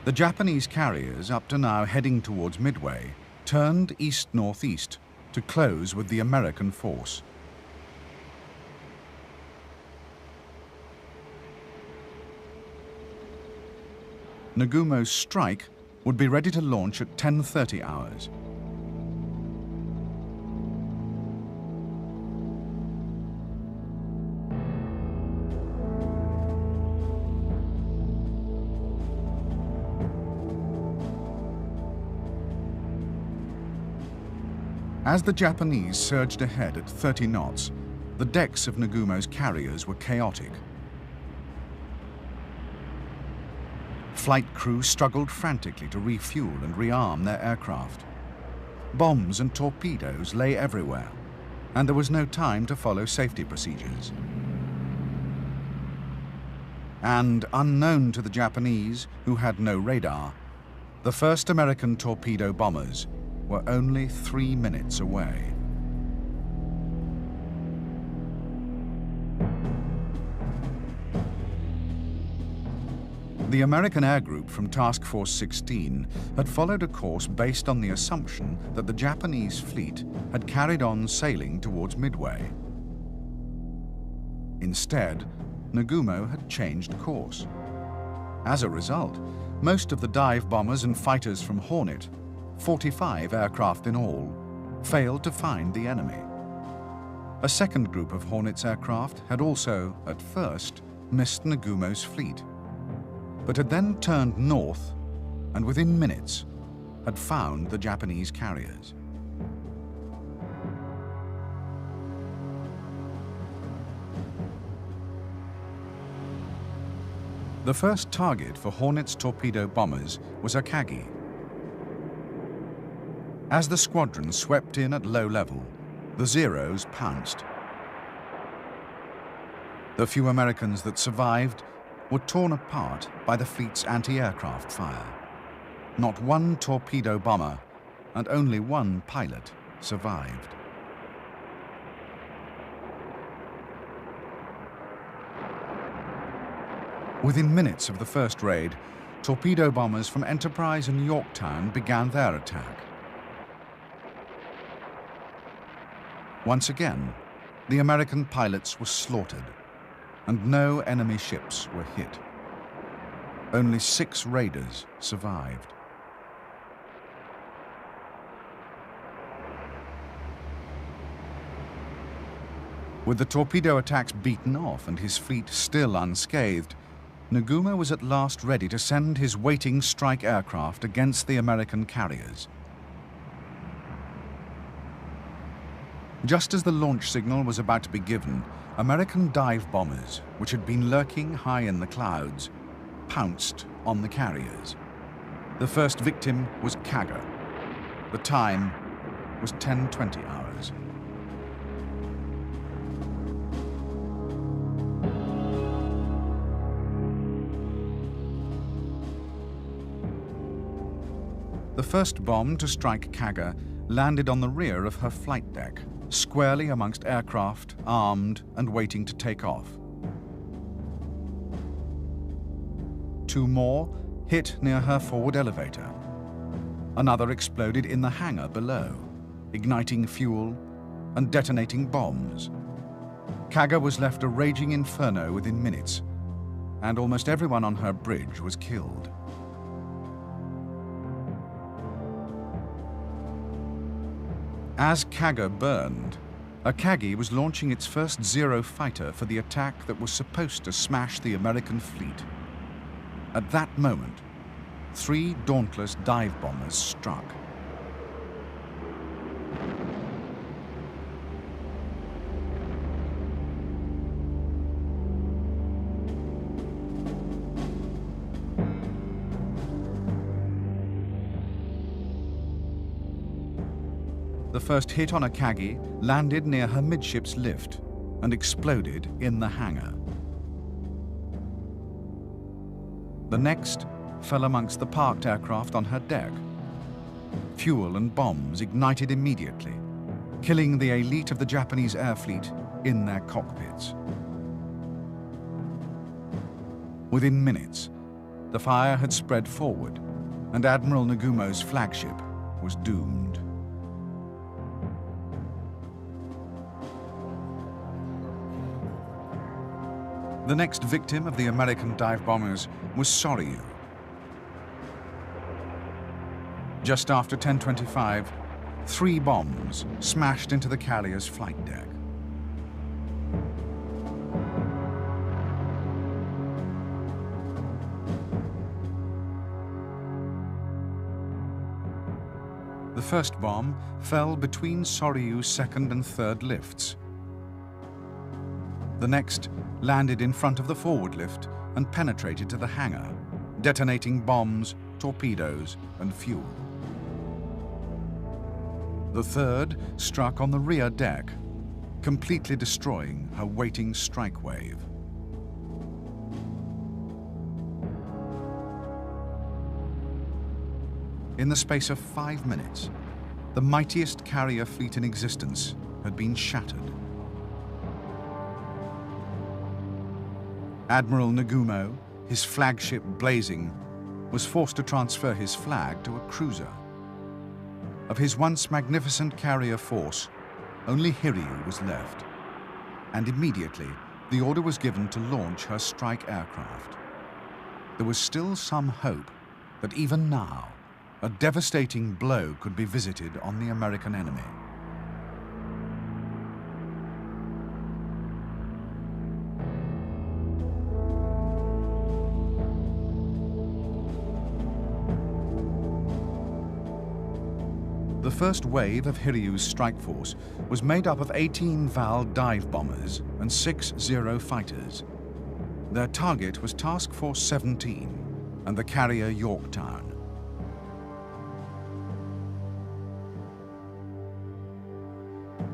the Japanese carriers, up to now heading towards Midway, turned east-northeast to close with the American force. Nagumo's strike would be ready to launch at 10:30 hours. As the Japanese surged ahead at 30 knots, the decks of Nagumo's carriers were chaotic. Flight crew struggled frantically to refuel and rearm their aircraft. Bombs and torpedoes lay everywhere, and there was no time to follow safety procedures. And unknown to the Japanese, who had no radar, the first American torpedo bombers were only 3 minutes away. The American Air Group from Task Force 16 had followed a course based on the assumption that the Japanese fleet had carried on sailing towards Midway. Instead, Nagumo had changed course. As a result, most of the dive bombers and fighters from Hornet, 45 aircraft in all, failed to find the enemy. A second group of Hornet's aircraft had also, at first, missed Nagumo's fleet, but had then turned north and within minutes had found the Japanese carriers. The first target for Hornet's torpedo bombers was Akagi. As the squadron swept in at low level, the Zeros pounced. The few Americans that survived were torn apart by the fleet's anti-aircraft fire. Not one torpedo bomber and only one pilot survived. Within minutes of the first raid, torpedo bombers from Enterprise and Yorktown began their attack. Once again, the American pilots were slaughtered, and no enemy ships were hit. Only 6 raiders survived. With the torpedo attacks beaten off and his fleet still unscathed, Nagumo was at last ready to send his waiting strike aircraft against the American carriers. Just as the launch signal was about to be given, American dive bombers, which had been lurking high in the clouds, pounced on the carriers. The first victim was Kaga. The time was 10:20 hours. The first bomb to strike Kaga landed on the rear of her flight deck, squarely amongst aircraft armed and waiting to take off. 2 more hit near her forward elevator. Another exploded in the hangar below, igniting fuel and detonating bombs. Kaga was left a raging inferno within minutes, and almost everyone on her bridge was killed. As Kaga burned, Akagi was launching its first Zero fighter for the attack that was supposed to smash the American fleet. At that moment, 3 dauntless dive bombers struck. The first hit on Akagi landed near her midships lift and exploded in the hangar. The next fell amongst the parked aircraft on her deck. Fuel and bombs ignited immediately, killing the elite of the Japanese air fleet in their cockpits. Within minutes, the fire had spread forward, and Admiral Nagumo's flagship was doomed. The next victim of the American dive bombers was Soryu. Just after 10:25, 3 bombs smashed into the carrier's flight deck. The first bomb fell between Soryu's 2nd and 3rd lifts. The next landed in front of the forward lift and penetrated to the hangar, detonating bombs, torpedoes, and fuel. The third struck on the rear deck, completely destroying her waiting strike wave. In the space of 5 minutes, the mightiest carrier fleet in existence had been shattered. Admiral Nagumo, his flagship blazing, was forced to transfer his flag to a cruiser. Of his once magnificent carrier force, only Hiryu was left, and immediately the order was given to launch her strike aircraft. There was still some hope that even now, a devastating blow could be visited on the American enemy. The first wave of Hiryu's strike force was made up of 18 Val dive bombers and 6 Zero fighters. Their target was Task Force 17 and the carrier Yorktown.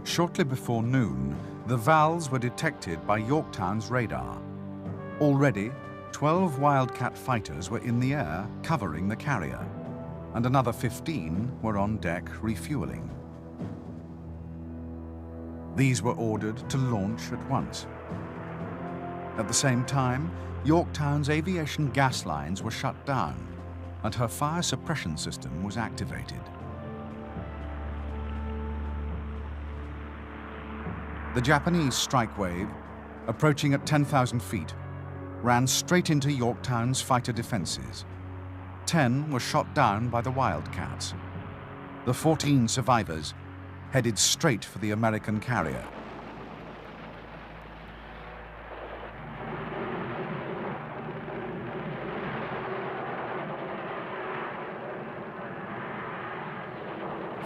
Shortly before noon, the Vals were detected by Yorktown's radar. Already, 12 Wildcat fighters were in the air covering the carrier, and another 15 were on deck refueling. These were ordered to launch at once. At the same time, Yorktown's aviation gas lines were shut down and her fire suppression system was activated. The Japanese strike wave, approaching at 10,000 feet, ran straight into Yorktown's fighter defenses. 10 were shot down by the Wildcats. The 14 survivors headed straight for the American carrier.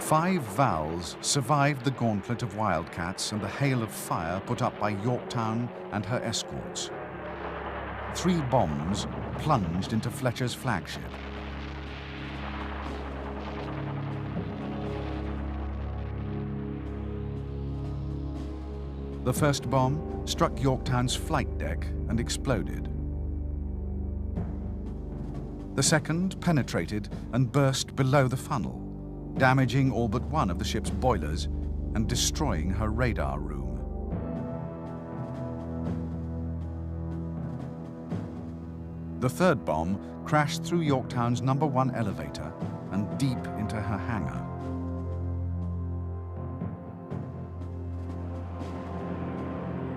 Five Vals survived the gauntlet of Wildcats and the hail of fire put up by Yorktown and her escorts. 3 bombs plunged into Fletcher's flagship. The first bomb struck Yorktown's flight deck and exploded. The second penetrated and burst below the funnel, damaging all but one of the ship's boilers and destroying her radar room. The third bomb crashed through Yorktown's No. 1 elevator and deep into her hangar.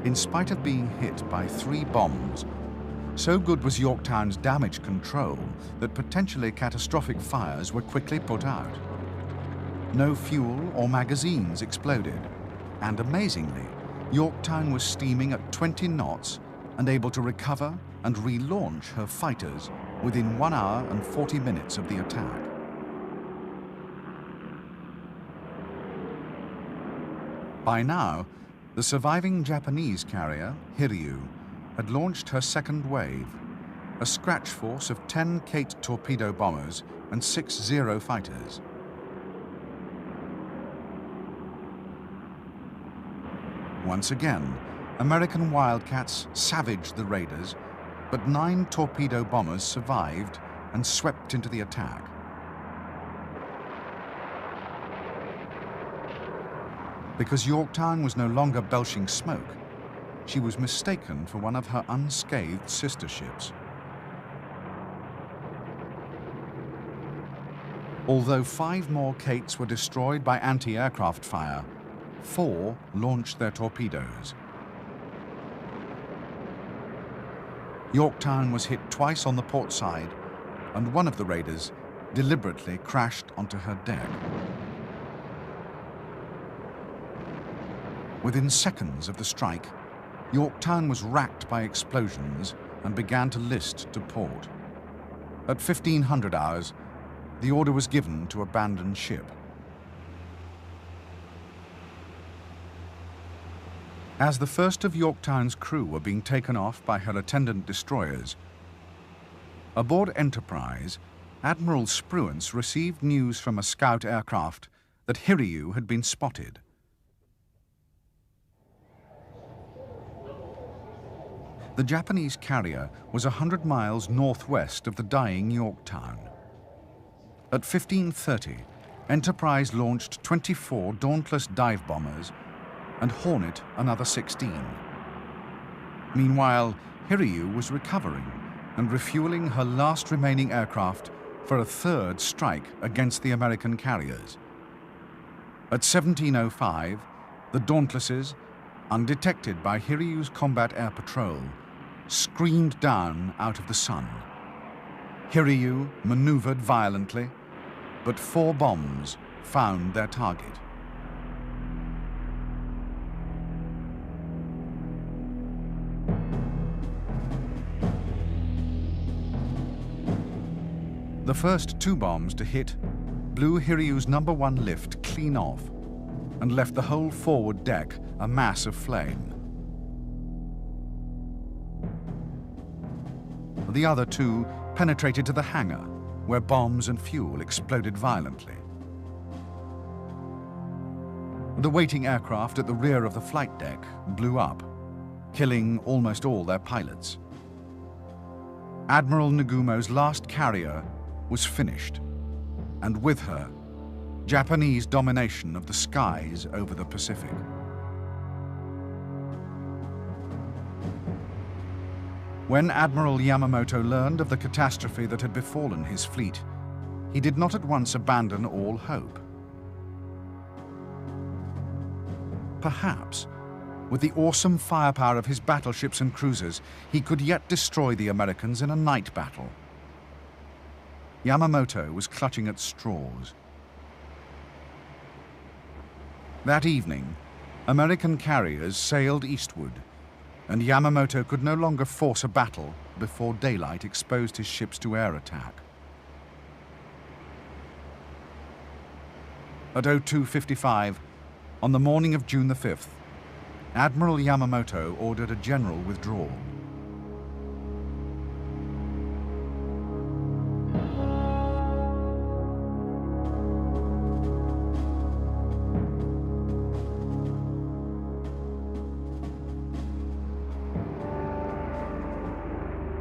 In spite of being hit by 3 bombs, so good was Yorktown's damage control that potentially catastrophic fires were quickly put out. No fuel or magazines exploded, and amazingly, Yorktown was steaming at 20 knots and able to recover and relaunch her fighters within 1 hour and 40 minutes of the attack. By now, the surviving Japanese carrier, Hiryu, had launched her second wave, a scratch force of 10 Kate torpedo bombers and 6 Zero fighters. Once again, American Wildcats savaged the raiders, but 9 torpedo bombers survived and swept into the attack. Because Yorktown was no longer belching smoke, she was mistaken for one of her unscathed sister ships. Although 5 more Kates were destroyed by anti-aircraft fire, 4 launched their torpedoes. Yorktown was hit twice on the port side, and one of the raiders deliberately crashed onto her deck. Within seconds of the strike, Yorktown was racked by explosions and began to list to port. At 1500 hours, the order was given to abandon ship. As the first of Yorktown's crew were being taken off by her attendant destroyers, aboard Enterprise, Admiral Spruance received news from a scout aircraft that Hiryu had been spotted. The Japanese carrier was 100 miles northwest of the dying Yorktown. At 1530, Enterprise launched 24 Dauntless dive bombers and Hornet another 16. Meanwhile, Hiryu was recovering and refueling her last remaining aircraft for a third strike against the American carriers. At 1705, the Dauntlesses, undetected by Hiryu's combat air patrol, screamed down out of the sun. Hiryu maneuvered violently, but 4 bombs found their target. The first 2 bombs to hit blew Hiryu's No. 1 lift clean off and left the whole forward deck a mass of flame. The other 2 penetrated to the hangar, where bombs and fuel exploded violently. The waiting aircraft at the rear of the flight deck blew up, killing almost all their pilots. Admiral Nagumo's last carrier was finished, and with her, Japanese domination of the skies over the Pacific. When Admiral Yamamoto learned of the catastrophe that had befallen his fleet, he did not at once abandon all hope. Perhaps, with the awesome firepower of his battleships and cruisers, he could yet destroy the Americans in a night battle. Yamamoto was clutching at straws. That evening, American carriers sailed eastward, and Yamamoto could no longer force a battle before daylight exposed his ships to air attack. At 02:55, on the morning of June the 5th, Admiral Yamamoto ordered a general withdrawal.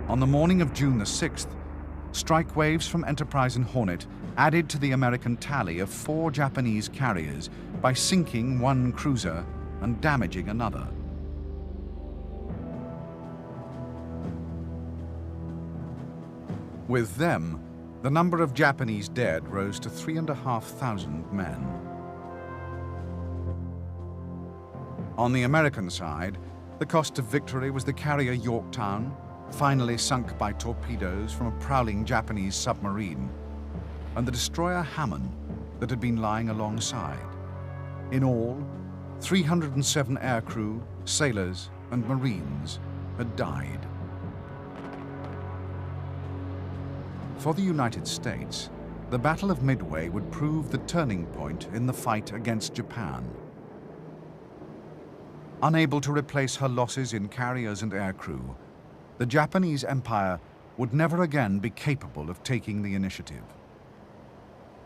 On the morning of June the 6th, strike waves from Enterprise and Hornet added to the American tally of 4 Japanese carriers by sinking one cruiser and damaging another. With them, the number of Japanese dead rose to 3,500 men. On the American side, the cost of victory was the carrier Yorktown, finally sunk by torpedoes from a prowling Japanese submarine, and the destroyer Hammond that had been lying alongside. In all, 307 aircrew, sailors, and marines had died. For the United States, the Battle of Midway would prove the turning point in the fight against Japan. Unable to replace her losses in carriers and aircrew, the Japanese Empire would never again be capable of taking the initiative.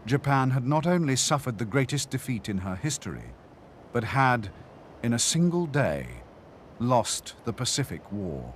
Japan had not only suffered the greatest defeat in her history, but had, in a single day, lost the Pacific War.